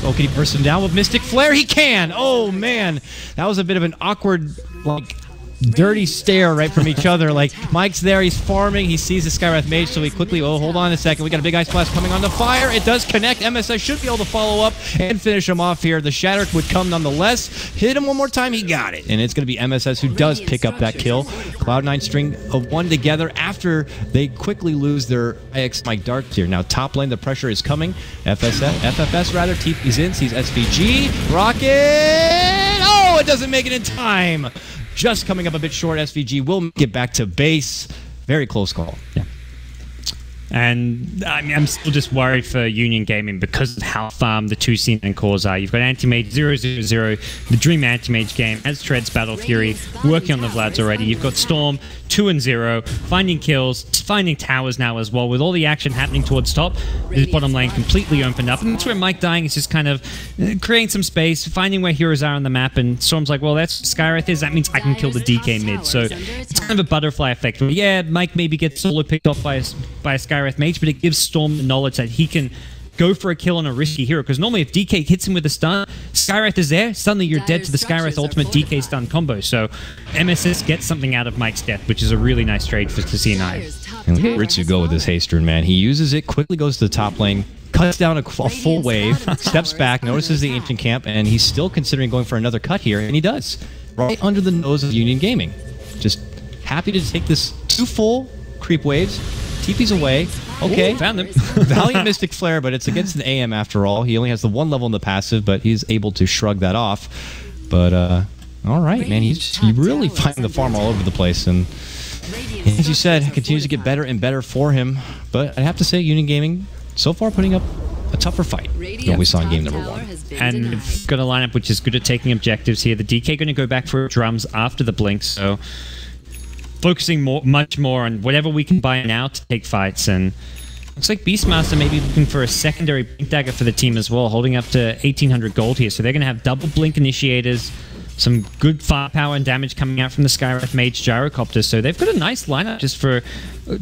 Oh, can he burst him down with Mystic Flare? He can! Oh, man. That was a bit of an awkward, like, dirty stare right from each other. Like, Mike's there, he's farming, he sees the Skywrath Mage, so he quickly, oh, hold on a second, we got a big Ice Blast coming on the fire. It does connect. MSI should be able to follow up and finish him off here. The Shatter would come nonetheless. Hit him one more time, he got it. And it's going to be MSS who does pick up that kill. Cloud9 string of 1 together after they quickly lose their IX Mike Darks here. Now, top lane, the pressure is coming. FFS rather, TP's in, sees SVG. Rocket! Oh, it doesn't make it in time. Just coming up a bit short. SVG will get back to base. Very close call. yeah. And I mean, I'm still just worried for Union Gaming because of how farm the two C9 cores are. You've got Anti-Mage 000, the Dream Anti-Mage game, as Treads Battle Fury, working on the Vlads already. You've got Storm 2-0, finding kills, finding towers now as well. With all the action happening towards top, this bottom lane completely opened up. And that's where Mike dying is just kind of creating some space, finding where heroes are on the map. And Storm's like, well, that's Skywrath is. That means I can kill the DK mid. So it's kind of a butterfly effect. Yeah, Mike maybe gets solo picked off by a Skywrath Mage, but it gives Storm the knowledge that he can go for a kill on a risky hero, because normally if DK hits him with a stun, Skywrath is there, suddenly you're dead to the Skywrath ultimate DK stun combo. So MSS gets something out of Mike's death, which is a really nice trade for C9. And look at Ritsu go with his haste rune, man. He uses it, quickly goes to the top lane, cuts down a full wave, steps back, notices the Ancient Camp, and he's still considering going for another cut here, and he does. Right under the nose of Union Gaming. Just happy to take this 2 full creep waves. TP's away. Okay. Ooh, found him. Valiant Mystic Flare, but it's against an AM after all. He only has the 1 level in the passive, but he's able to shrug that off. But, all right, man. He's really finding the farm all over the place. And as you said, it continues to get better and better for him. But I have to say, Union Gaming, so far putting up a tougher fight than what we saw in game number 1. And we've got a lineup which is good at taking objectives here. The DK going to go back for drums after the blink, so focusing much more on whatever we can buy now to take fights. And looks like Beastmaster may be looking for a secondary Blink Dagger for the team as well, holding up to 1,800 gold here. So they're going to have double Blink Initiators, some good firepower and damage coming out from the Skywrath Mage Gyrocopter. So they've got a nice lineup just for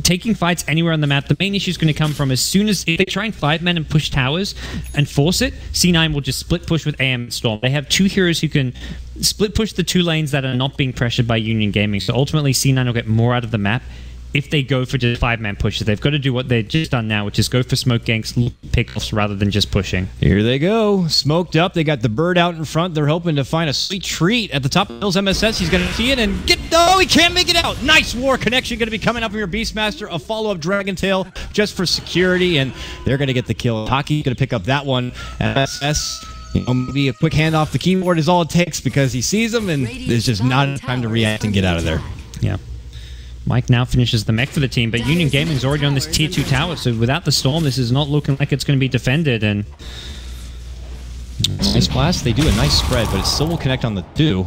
taking fights anywhere on the map. The main issue is going to come from as soon as if they try and 5-man and push towers and force it, C9 will just split push with AM and Storm. They have 2 heroes who can split push the 2 lanes that are not being pressured by Union Gaming. So ultimately C9 will get more out of the map if they go for just 5-man pushes. They've got to do what they've just done now, which is go for smoke ganks, pickoffs rather than just pushing. Here they go. Smoked up. They got the bird out in front. They're hoping to find a sweet treat at the top of Bill's MSS. He's going to see it and get... No, he can't make it out. Nice war connection going to be coming up from your Beastmaster. A follow-up Dragon Tail just for security, and they're going to get the kill. Hockey going to pick up that one. MSS Maybe a quick hand off the keyboard is all it takes because he sees them and there's just not enough time to react and get out of there. Yeah. Mike now finishes the mech for the team, but Union Gaming's already on this tier 2 tower, so without the storm, this is not looking like it's going to be defended. And nice blast. They do a nice spread, but it still will connect on the 2,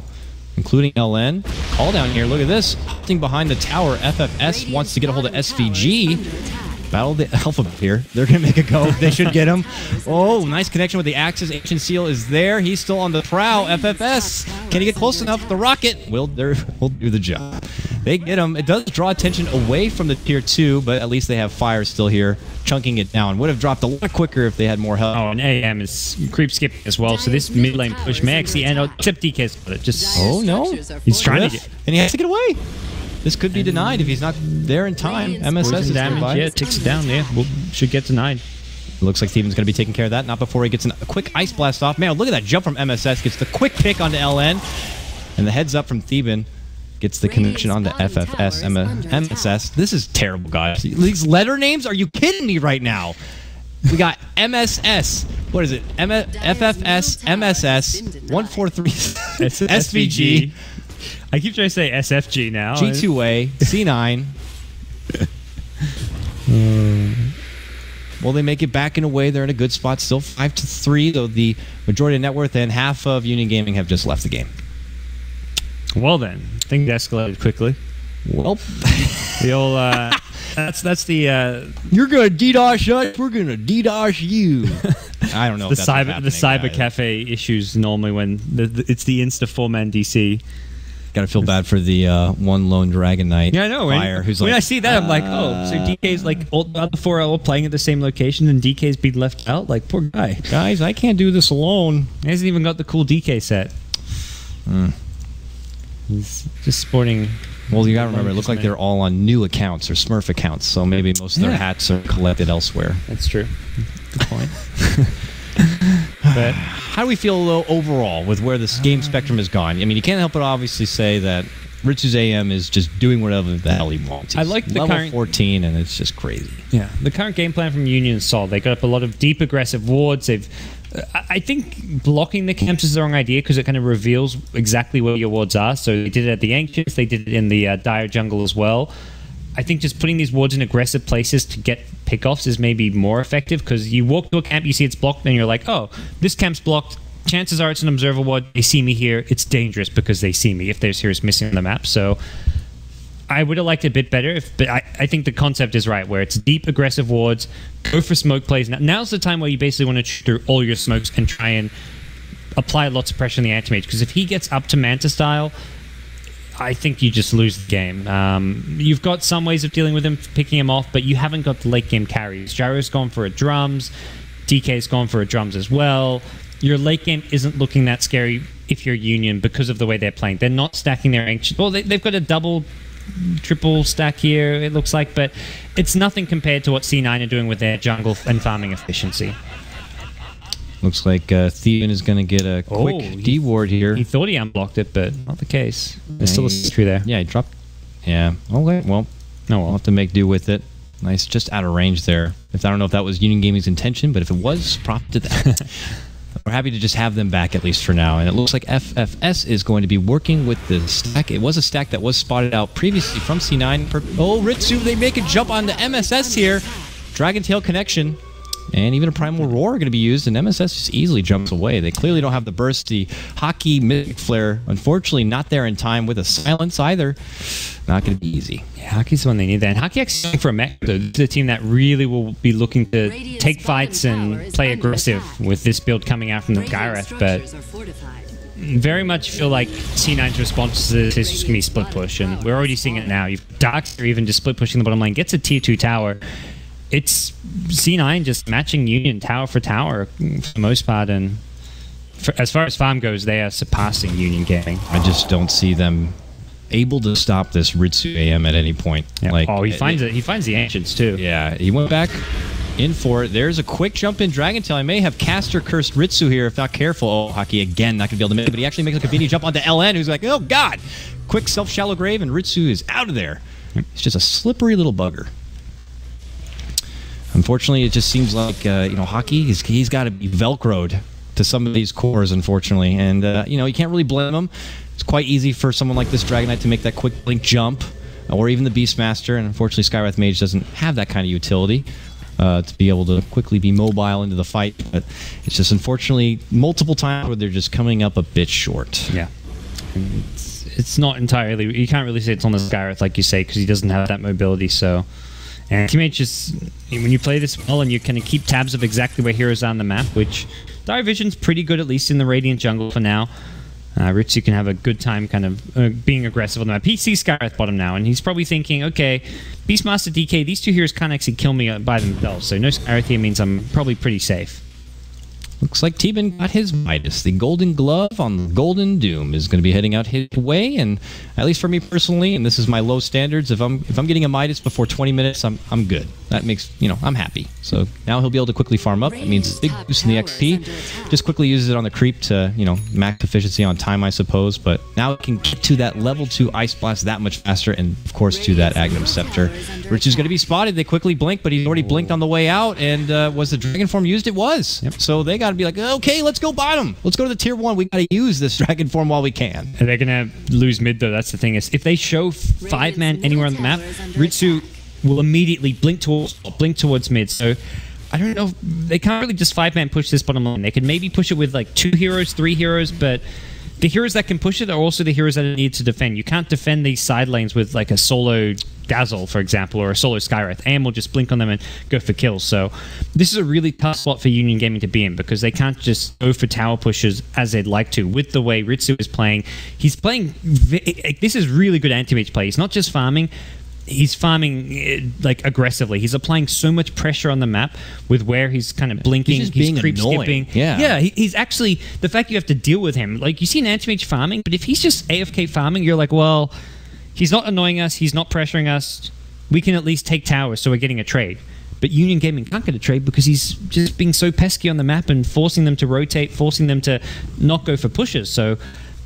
including LN. Call down here. Look at this. Hunting behind the tower. FFS wants to get a hold of SVG. Battle the Alpha here. They're going to make a go. They should get him. Oh, nice connection with the Axis. Ancient Seal is there. He's still on the prow. FFS. Can he get close enough? The rocket will do the job. They get him. It does draw attention away from the tier 2, but at least they have fire still here, chunking it down. Would have dropped a lot quicker if they had more help. Oh, and AM is creep skipping as well, so this mid lane push may actually end. Except DK's got it. Just oh no, he's trying to get, and he has to get away. This could be denied if he's not there in time. MSS is damage. nearby. Yeah, ticks it down. Yeah, should get denied. It looks like Steven's going to be taking care of that. Not before he gets a quick ice blast off. Man, look at that jump from MSS. Gets the quick pick onto LN, and the heads up from Theban. Gets the connection onto FFS, MSS. This is terrible, guys. These letter names? Are you kidding me right now? We got MSS. What is it? FFS, MSS, 143 SVG. I keep trying to say SFG now. G2A, C9. Will they make it back in a way? They're in a good spot. Still 5-3, though the majority of net worth and half of Union Gaming have just left the game. Well then, things escalated quickly. Well, the old that's the you're gonna DDoS us, we're gonna DDoS you. I don't know. The cyber cafe issues normally when it's the Insta 4-man DC. Gotta feel bad for the one lone Dragon Knight. Yeah, I know. When I see that, I'm like, oh, so DK's like all the other 4 are all playing at the same location, and DK's been left out. Like, poor guy. Guys, I can't do this alone. He hasn't even got the cool DK set. He's just sporting. Well, you gotta remember, it looks like they're all on new accounts or Smurf accounts, so maybe most of their hats are collected elsewhere. That's true. Good point. But how do we feel, though, overall with where this game spectrum has gone? I mean, you can't help but obviously say that Ritsu's AM is just doing whatever the hell he wants. He's I like the level current 14, and it's just crazy. Yeah, the current game plan from Union is solid. They got up a lot of deep aggressive wards. I think blocking the camps is the wrong idea because it kind of reveals exactly where your wards are. So they did it at the Ancients, they did it in the Dire Jungle as well. I think just putting these wards in aggressive places to get pickoffs is maybe more effective because you walk to a camp, you see it's blocked, and you're like, oh, this camp's blocked. Chances are it's an observer ward. They see me here. It's dangerous because they see me if there's heroes missing on the map. So I would have liked it a bit better, but I think the concept is right, where it's deep, aggressive wards, go for smoke plays. Now's the time where you basically want to shoot through all your smokes and try and apply lots of pressure on the anti-mage, because if he gets up to Manta style, I think you just lose the game. You've got some ways of dealing with him, picking him off, but you haven't got the late game carries. Gyro's gone for a drums, DK's gone for a drums as well. Your late game isn't looking that scary if you're Union because of the way they're playing. They're not stacking their ancient. Well, they've got a double, triple stack here, it looks like, but it's nothing compared to what C9 are doing with their jungle and farming efficiency. Looks like Theban is going to get a quick D-ward here. He thought he unblocked it, but not the case. There's still a sentry there. Yeah, he dropped. Yeah. Okay. Well, no, we'll have to make do with it. Nice, just out of range there. I don't know if that was Union Gaming's intention, but if it was, prop to that. We're happy to just have them back, at least for now. And it looks like FFS is going to be working with the stack. It was a stack that was spotted out previously from C9. Oh, Ritsu, they make a jump on the MSS here. Dragon Tail connection. And even a Primal Roar are going to be used, and MSS just easily jumps away. They clearly don't have the burst. The Hockey Mythic Flare, unfortunately, not there in time with a Silence either. Not going to be easy. Yeah, Hockey's the one they need there. And Hockey actually going for a mech. The team that really will be looking to take fights and play aggressive with this build coming out from the Gyrath, but very much feel like C9's response to this is just going to be split push, and we're already seeing it now. You've Darkster even just split pushing the bottom lane, gets a tier 2 tower. It's C9 just matching Union tower for tower for the most part, and as far as farm goes, they are surpassing Union Gaming. I just don't see them able to stop this Ritsu AM at any point. Yeah. Like, he finds it. He finds the Ancients too. Yeah, he went back in for it. There's a quick jump in Dragon Tail. I may have caster cursed Ritsu here if not careful. Oh, Hockey again, not gonna be able to make it, but he actually makes a convenient jump onto LN, who's like, oh god! Quick self-shallow grave, and Ritsu is out of there. It's just a slippery little bugger. Unfortunately, it just seems like Hockey, he's got to be Velcroed to some of these cores, unfortunately. And, you can't really blame them. It's quite easy for someone like this Dragon Knight to make that quick blink jump, or even the Beastmaster. And unfortunately, Skywrath Mage doesn't have that kind of utility to be able to quickly be mobile into the fight. But it's just, unfortunately, multiple times where they're just coming up a bit short. Yeah. It's not entirely... You can't really say it's on the Skywrath, like you say, because he doesn't have that mobility, so... And Teammate just... When you play this well and you kind of keep tabs of exactly where heroes are on the map, which Dire Vision's pretty good, at least in the Radiant jungle for now. Ritsu can have a good time kind of being aggressive on the map. He sees Skywrath bottom now, and he's probably thinking, okay, Beastmaster, DK, these two heroes can't actually kill me by themselves, so no Skywrath here means I'm probably pretty safe. Looks like T-Ben got his Midas. The Golden Glove on the Golden Doom is going to be heading out his way, and at least for me personally, and this is my low standards, if I'm getting a Midas before 20 minutes, I'm good. That makes, I'm happy. So now he'll be able to quickly farm up. It means big boost in the XP. Just quickly uses it on the creep to, max efficiency on time, I suppose, but now it can get to that level 2 Ice Blast that much faster, and of course to that Agnum Scepter. Rich's going to be spotted. They quickly blink, but he's already blinked on the way out, and was the Dragon Form used? It was. Yep. So they got to be like, okay, let's go bottom. Let's go to the tier 1. We got to use this Dragon Form while we can. And they're going to lose mid, though. That's the thing. Is if they show 5-man anywhere on the map, Ritsu will immediately blink towards mid. So I don't know. They can't really just 5-man push this bottom lane. They could maybe push it with like 2 heroes, 3 heroes, but the heroes that can push it are also the heroes that need to defend. You can't defend these side lanes with like a solo Dazzle, for example, or a solo Skywrath. AM will just blink on them and go for kills. So this is a really tough spot for Union Gaming to be in, because they can't just go for tower pushes as they'd like to. With the way Ritsu is playing, he's playing... This is really good anti-mage play. He's not just farming. He's farming like aggressively. He's applying so much pressure on the map with where he's kind of blinking, he's creep skipping. Yeah, he's actually, the fact you have to deal with him, like you see an anti-mage farming, but if he's just AFK farming, you're like, well, he's not annoying us, he's not pressuring us, we can at least take towers, so we're getting a trade. But Union Gaming can't get a trade because he's just being so pesky on the map and forcing them to rotate, forcing them to not go for pushes. So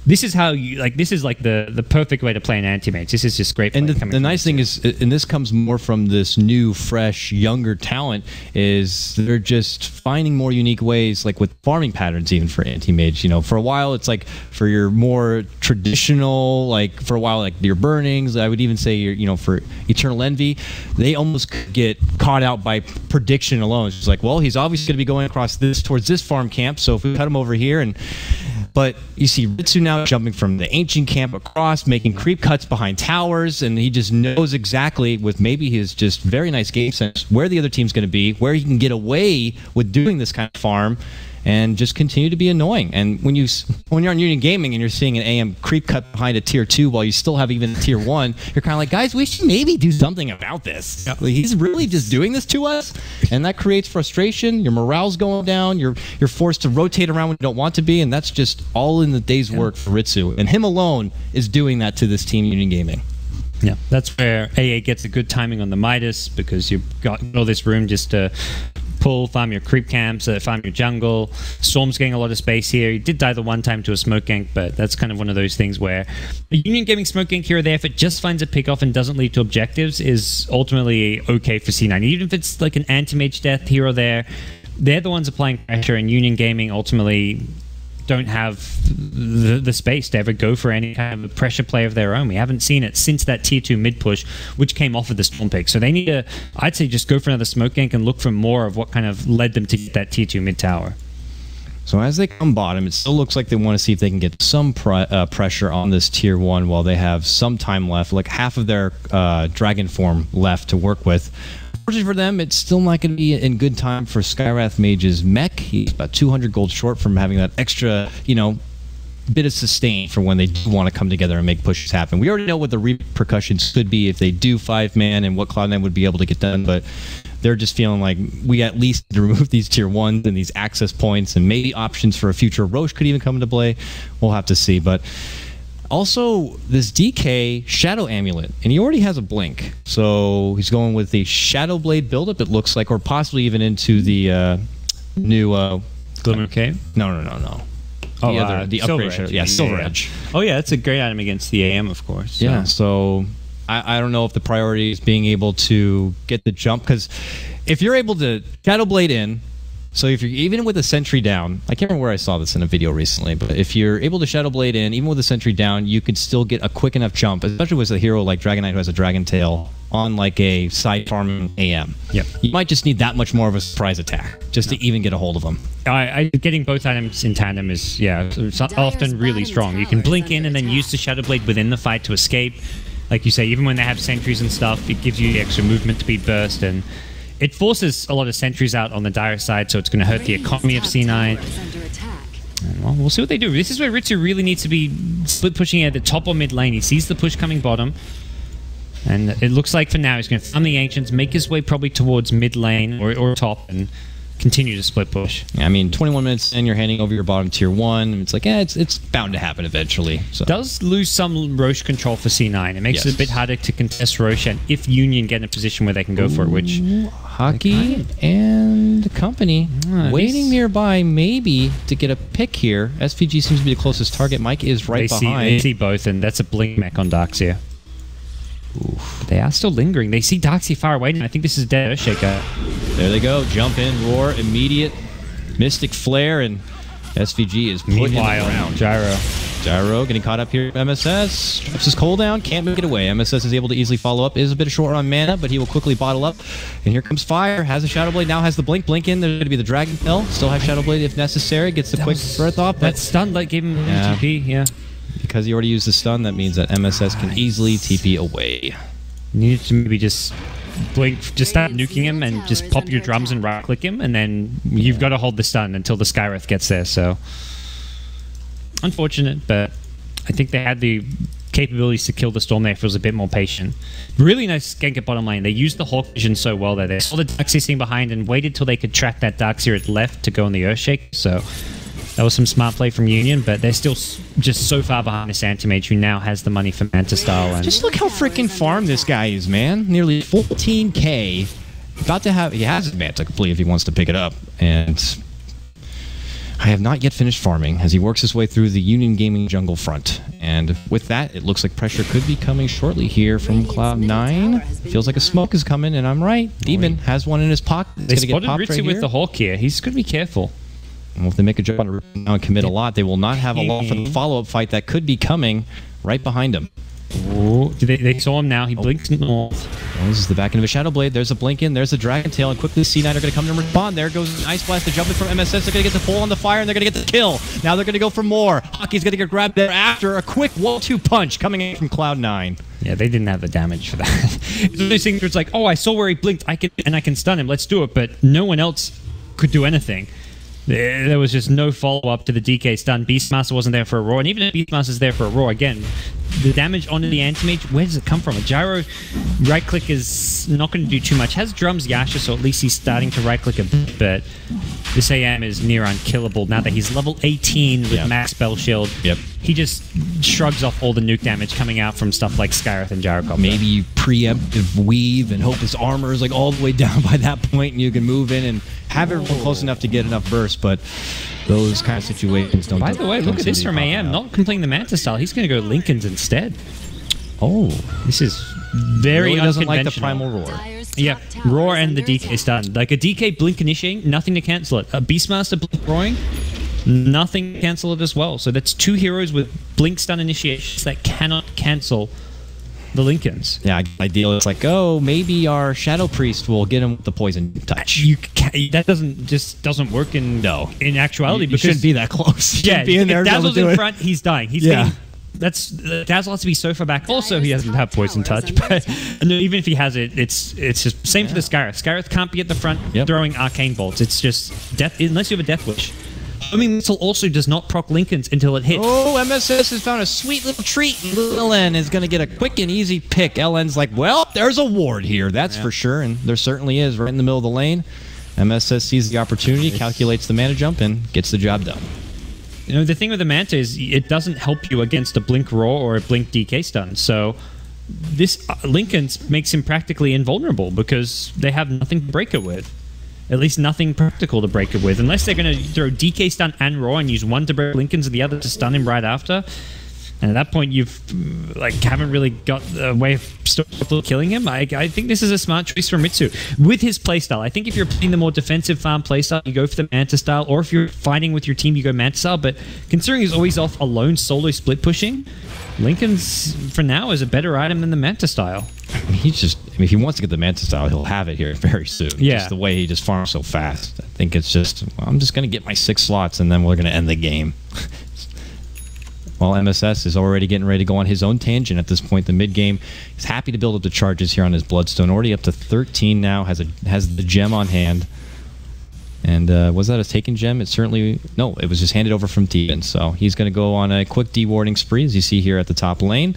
this is how you this is like the perfect way to play an anti-mage. This is just great. And the nice thing is, and this comes more from this new, fresh, younger talent, is they're just finding more unique ways, like with farming patterns, even for anti-mage. For a while, it's like for your more traditional, like for a while, like your burnings. I would even say your, for Eternal Envy, they almost get caught out by prediction alone. It's just like, well, he's obviously going to be going across towards this farm camp, so if we cut him over here and. But you see Ritsu now jumping from the ancient camp across, making creep cuts behind towers, and he just knows exactly, with maybe his just very nice game sense, where the other team's going to be, where he can get away with doing this kind of farm, and just continue to be annoying. And when you're on Union Gaming and you're seeing an AM creep cut behind a tier 2 while you still have even a tier 1, you're kind of like, guys, we should maybe do something about this. Like, he's really just doing this to us, and that creates frustration. Your morale's going down. You're forced to rotate around when you don't want to be, and that's just all in the day's work for Ritsu. And him alone is doing that to this team, Union Gaming. Yeah, that's where AA gets a good timing on the Midas, because you've got all this room just to farm your creep camps, farm your jungle. Storm's getting a lot of space here. He did die the one time to a smoke gank, but that's kind of one of those things where the Union Gaming smoke gank here or there, if it just finds a pick-off and doesn't lead to objectives, is ultimately okay for C9. Even if it's like an anti-mage death here or there, they're the ones applying pressure, and Union Gaming ultimately don't have the space to ever go for any kind of pressure play of their own. We haven't seen it since that tier 2 mid push, which came off of the Storm pick. So they need to, I'd say, just go for another smoke gank and look for more of what kind of led them to get that tier 2 mid tower. So as they come bottom, it still looks like they want to see if they can get some pressure on this tier 1 while they have some time left, like half of their dragon form left to work with. Unfortunately for them, it's still not going to be in good time for Skywrath Mage's mech. He's about 200 gold short from having that extra, bit of sustain for when they do want to come together and make pushes happen. We already know what the repercussions could be if they do 5-man and what Cloud9 would be able to get done, but they're just feeling like we at least need to remove these tier 1s and these access points, and maybe options for a future Roche could even come into play. We'll have to see, but also, this DK Shadow Amulet, and he already has a blink. So he's going with the Shadow Blade buildup, it looks like, or possibly even into the new... Glimmer Cave? No. Oh, the Silver upgrade Edge. Shadow. Yeah, Silver Edge. Oh, yeah, that's a great item against the AM, of course. So. Yeah, so I don't know if the priority is being able to get the jump, because if you're able to Shadow Blade in, So if you're even with a sentry down, I can't remember where I saw this in a video recently, but if you're able to Shadow Blade in, even with a sentry down, you can still get a quick enough jump, especially with a hero like Dragon Knight who has a Dragon Tail on like a side farming AM. Yep. You might just need that much more of a surprise attack just to even get a hold of them. Getting both items in tandem is, often really strong. You can blink in and then use the Shadow Blade within the fight to escape. Like you say, even when they have sentries and stuff, it gives you the extra movement speed burst, and it forces a lot of sentries out on the dire side, so it's going to hurt the economy of C9. And, well, we'll see what they do. This is where Ritsu really needs to be split pushing at the top or mid lane. He sees the push coming bottom, and it looks like for now he's going to farm the Ancients, make his way probably towards mid lane or top, and continue to split push. Yeah, I mean, 21 minutes in, you're handing over your bottom tier 1. It's like, it's bound to happen eventually. So. Does lose some Roche control for C9. It makes it a bit harder to contest Roche, and if Union get in a position where they can go for it, which... Hockey and company waiting nearby, maybe to get a pick here. SVG seems to be the closest target. Mike is right behind. They see both, and that's a blink mech on Darkseer. Oof. They are still lingering. They see Darkseer far away, and I think this is dead Earthshaker. There they go. Jump in, roar, immediate Mystic Flare, and SVG is putting it around. Gyro getting caught up here. MSS drops his cooldown, can't make it away. MSS is able to easily follow up. Is a bit short on mana, but he will quickly bottle up. And here comes Fire. Has a Shadow Blade. Now has the blink in. There's going to be the Dragon Tail. Still have Shadow Blade if necessary. Gets the quick breath off. That stun like gave him TP. Yeah. Because he already used the stun, that means that MSS can easily TP away. You need to maybe just blink, just start nuking him and just pop your drums and right click him, and then you've got to hold the stun until the Skywrath gets there. So unfortunate, but I think they had the capabilities to kill the Storm there if it was a bit more patient. Really nice gank at bottom lane. They used the Hawk Vision so well there. They saw the Darkseer sitting behind and waited till they could track that Darkseer at left to go on the Earthshake. So that was some smart play from Union, but they're still just so far behind this Anti-Mage who now has the money for Manta Style. And just look how freaking farmed this guy is, man. Nearly 14k. About to have... He has Manta complete if he wants to pick it up. And I have not yet finished farming as he works his way through the Union Gaming jungle front. And with that, it looks like pressure could be coming shortly here from Cloud9. Feels like a smoke is coming, and I'm right. Demon has one in his pocket. They spotted Ritsu with the Hawk here. He's going to be careful. Well, if they make a jump on it now and commit a lot, they will not have a lot for the follow-up fight that could be coming right behind him. Ooh, they saw him now. He blinks north. Well, this is the back end of a Shadow Blade. There's a blink in. There's a Dragon Tail. And quickly C9 are going to come to respond. There goes Ice Blast. The jumping from MSS. They're going to get the pull on the fire, and they're going to get the kill. Now they're going to go for more. Hockey's going to get grabbed there after a quick 1-2 punch coming in from Cloud9. Yeah, they didn't have the damage for that. It's one of those things where it's like, oh, I saw where he blinked. I can stun him. Let's do it. But no one else could do anything. There was just no follow-up to the DK stun. Beastmaster wasn't there for a roar, and even if Beastmaster's there for a roar, again, the damage onto the Anti-Mage, where does it come from? A Gyro right-click is not going to do too much. Has drums Yasha, so at least he's starting to right-click a bit, but this AM is near unkillable now that he's level 18 with max spell shield. Yep. He just shrugs off all the nuke damage coming out from stuff like Skywrath and Gyrocopter. Maybe you preemptive weave and hope his armor is like all the way down by that point, and you can move in and have everyone close enough to get enough burst, but those kind of situations don't... By the way, look at this from AM, not completing the Manta Style. He's going to go Lincolns instead. Oh. This is very really doesn't like the unconventional. Primal Roar. Yeah, Roar and the DK stun. Like a DK blink initiating, nothing to cancel it. A Beastmaster blink roaring, nothing to cancel it as well. So that's two heroes with blink stun initiations that cannot cancel the Lincolns. Yeah, ideal. It's like, oh, maybe our Shadow Priest will get him with the poison touch. That doesn't work in actuality. You shouldn't be that close. Yeah, be in there. If Dazzle's in front, he's dying. He's getting... Dazzle has to be so far back. Also, he doesn't have poison touch, but even if he has it, it's just same for the Skywrath. Skywrath can't be at the front throwing arcane bolts. It's just death unless you have a death wish. Homing Missile also does not proc Lincolns until it hits. Oh, MSS has found a sweet little treat. Little N is going to get a quick and easy pick. LN's like, well, there's a ward here, that's for sure, and there certainly is right in the middle of the lane. MSS sees the opportunity, calculates the mana jump, and gets the job done. You know, the thing with the Manta is it doesn't help you against a Blink Roar or a Blink DK stun. So this Lincoln's makes him practically invulnerable because they have nothing to break it with. At least nothing practical to break it with. Unless they're going to throw DK stun and Roar and use one to break Lincoln's and the other to stun him right after. And at that point, you've haven't really got a way of killing him. I think this is a smart choice from Ritsu with his playstyle. I think if you're playing the more defensive farm playstyle, you go for the Manta style, or if you're fighting with your team, you go Manta style. But considering he's always off alone solo split pushing, Lincoln's for now is a better item than the Manta style. If he wants to get the Manta style, he'll have it here very soon. Yeah. Just the way he just farms so fast. I think it's just, I'm just going to get my 6 slots and then we're going to end the game. While MSS is already getting ready to go on his own tangent at this point, the mid-game. He's happy to build up the charges here on his Bloodstone. Already up to 13 now, has the gem on hand. And was that a taken gem? It certainly... No, it was just handed over from Tegan. So he's going to go on a quick dewarding spree, as you see here at the top lane.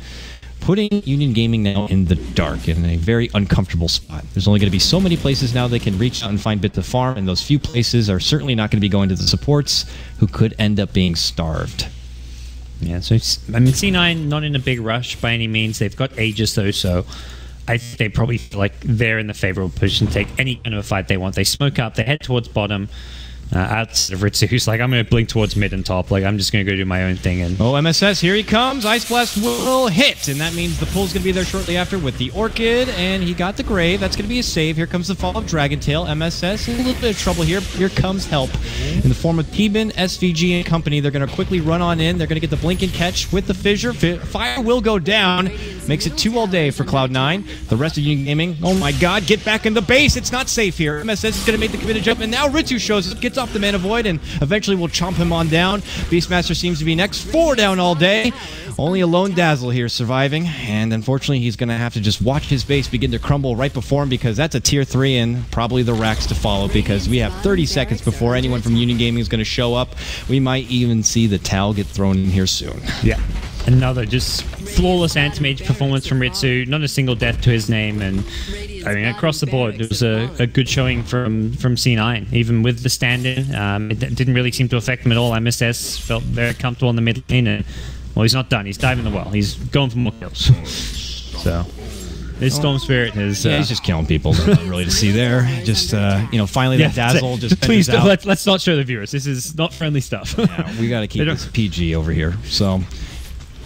Putting Union Gaming now in the dark, in a very uncomfortable spot. There's only going to be so many places now they can reach out and find bits to farm, and those few places are certainly not going to be going to the supports, who could end up being starved. Yeah, so C9 not in a big rush by any means. They've got Aegis though, so I think they probably feel like they're in the favorable position to take any kind of a fight they want. They smoke up, they head towards bottom. Outside of Ritsu, who's like, I'm going to blink towards mid and top. I'm just going to go do my own thing. And MSS, here he comes. Ice Blast will hit, and that means the pull's going to be there shortly after with the Orchid, and he got the Grave. That's going to be a save. Here comes the fall of Dragon Tail. MSS in a little bit of trouble here. Here comes help in the form of Teban, SVG, and company. They're going to quickly run on in. They're going to get the blink and catch with the fissure. Fire will go down. Makes it 2 all day for Cloud9. The rest of Union Gaming, oh my god, get back in the base. It's not safe here. MSS is going to make the committed jump, and now Ritsu shows up, gets off the Mana Void, and eventually will chomp him on down. Beastmaster seems to be next. 4 down all day. Only a lone Dazzle here surviving, and unfortunately he's going to have to just watch his base begin to crumble right before him, because that's a tier 3 and probably the racks to follow, because we have 30 seconds before anyone from Union Gaming is going to show up. We might even see the towel get thrown in here soon. Yeah. Another just flawless anti-mage performance from Ritsu. Not a single death to his name, and I mean across the board it was a good showing from C9. Even with the stand-in, it didn't really seem to affect him at all. MSS felt very comfortable in the mid lane, and well, he's not done. He's diving the well. He's going for more kills. So his Storm Spirit is he's just killing people. Nothing really to see there. Just finally that Dazzle just please let's not show the viewers. This is not friendly stuff. Yeah, we got to keep this PG over here. So.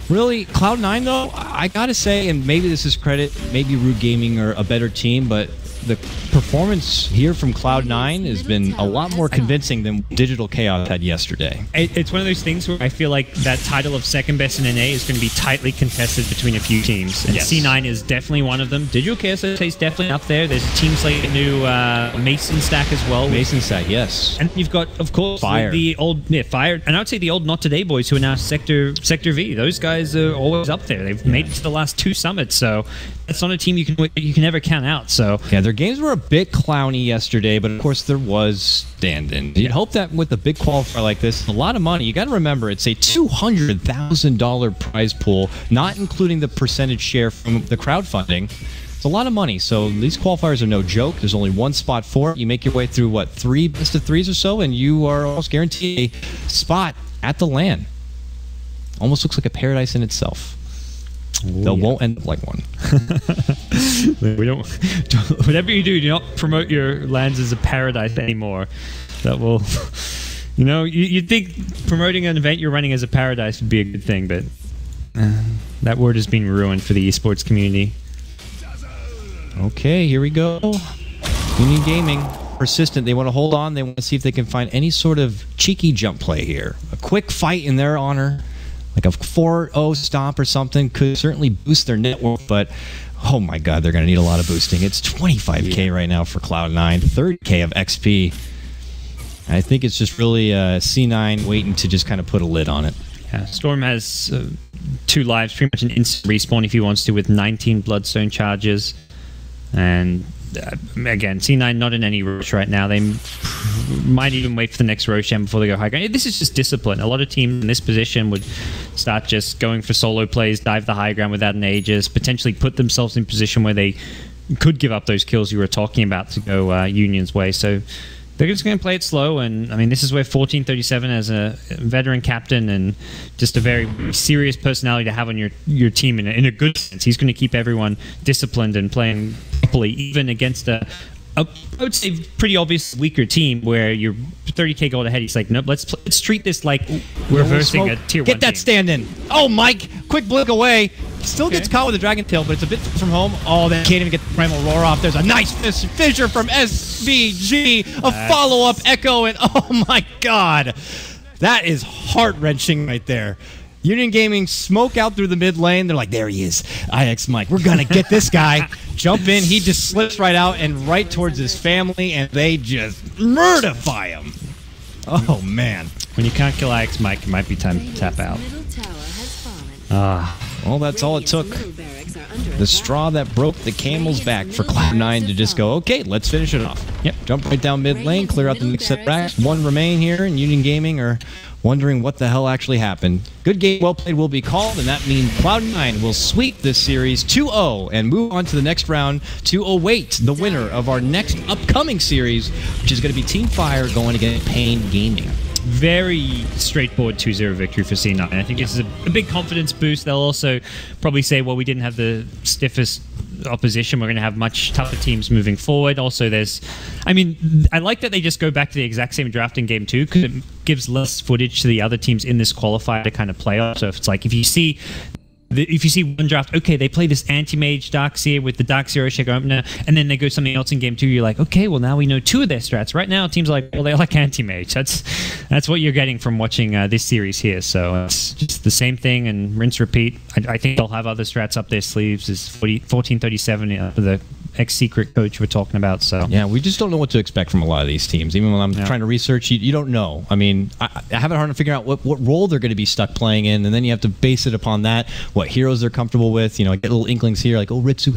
Really, Cloud9 though, I gotta say, and maybe this is credit, maybe Root Gaming are a better team, but the performance here from Cloud9 has been a lot more convincing than Digital Chaos had yesterday. It's one of those things where I feel like that title of second best in NA is going to be tightly contested between a few teams. And yes. C9 is definitely one of them. Digital Chaos is definitely up there. There's teams like a new Mason stack as well. Mason stack, yes. And you've got, of course, Fire. The old Fire. And I would say the old Not Today boys who are now Sector V. Those guys are always up there. They've made it to the last 2 summits, so it's not a team you can ever count out. So yeah, their games were a bit clowny yesterday, but of course there was stand-in. You'd hope that with a big qualifier like this, a lot of money. You got to remember, it's a $200,000 prize pool, not including the percentage share from the crowdfunding. It's a lot of money, so these qualifiers are no joke. There's only 1 spot for it. You make your way through, what, 3 best of 3s or so, and you are almost guaranteed a spot at the LAN. Almost looks like a paradise in itself. Though won't end up like one. We don't. Whatever you do not promote your lands as a paradise anymore. That will, you'd think promoting an event you're running as a paradise would be a good thing, but that word has been ruined for the esports community. Okay, here we go. Union Gaming, persistent. They want to hold on. They want to see if they can find any sort of cheeky jump play here. A quick fight in their honor. Like a 4-0 stomp or something could certainly boost their net worth, but oh my god, they're going to need a lot of boosting. It's 25k right now for Cloud9, 30k of XP. I think it's just really C9 waiting to just kind of put a lid on it. Yeah, Storm has 2 lives, pretty much an instant respawn if he wants to, with 19 Bloodstone charges. And again, C9 not in any rush right now. They might even wait for the next Roshan before they go high ground. This is just discipline. A lot of teams in this position would start just going for solo plays, dive the high ground without an Aegis, potentially put themselves in position where they could give up those kills you were talking about to go Union's way. So they're just going to play it slow, and I mean, this is where 1437 as a veteran captain and just a very serious personality to have on your team in a good sense. He's going to keep everyone disciplined and playing properly, even against a I would say pretty obvious weaker team where you're 30k gold ahead. He's like, nope, let's treat this like we're reversing a tier 1 Get that team. stand in. Oh, Mike, quick blink away. Still gets caught with a Dragon Tail, but it's a bit from home. Oh, they can't even get the Primal Roar off. There's a nice fissure from SVG. A follow-up Echo, and oh my god. That is heart-wrenching right there. Union Gaming smoke out through the mid lane. They're like, there he is. IX Mike, we're going to get this guy. Jump in. He just slips right out and right towards his family, and they just murderify him. Oh, man. When you can't kill IX Mike, it might be time to tap out. Well, that's all it took. The straw that broke the camel's back for Cloud9 to just go, okay, let's finish it off. Yep. Jump right down mid lane, clear out the next set of racks. One remain here, and Union Gaming are wondering what the hell actually happened. Good game, well played will be called, and that means Cloud9 will sweep this series 2-0 and move on to the next round to await the winner of our next upcoming series, which is going to be Team Fire going against Pain Gaming. Very straightforward 2-0 victory for C9. I think this is a big confidence boost. They'll also probably say, well, we didn't have the stiffest opposition. We're going to have much tougher teams moving forward. Also, I like that they just go back to the exact same draft in game 2 because it gives less footage to the other teams in this qualifier to kind of play off. So if it's like, if you see one draft, okay, they play this anti-mage Darkseer with the Darkseer Shaker opener, and then they go something else in game 2, you're like, okay, well, now we know 2 of their strats. Right now, teams are like, well, they like anti-mage. That's what you're getting from watching this series here. So it's just the same thing and rinse, repeat. I think they'll have other strats up their sleeves. Is 1437 for the ex-secret coach we're talking about. So yeah, we just don't know what to expect from a lot of these teams. Even when I'm trying to research, you don't know. I mean, I have it hard to figure out what role they're going to be stuck playing in, and then you have to base it upon that, what heroes they're comfortable with. You know, I get little inklings here, like, oh, Ritsu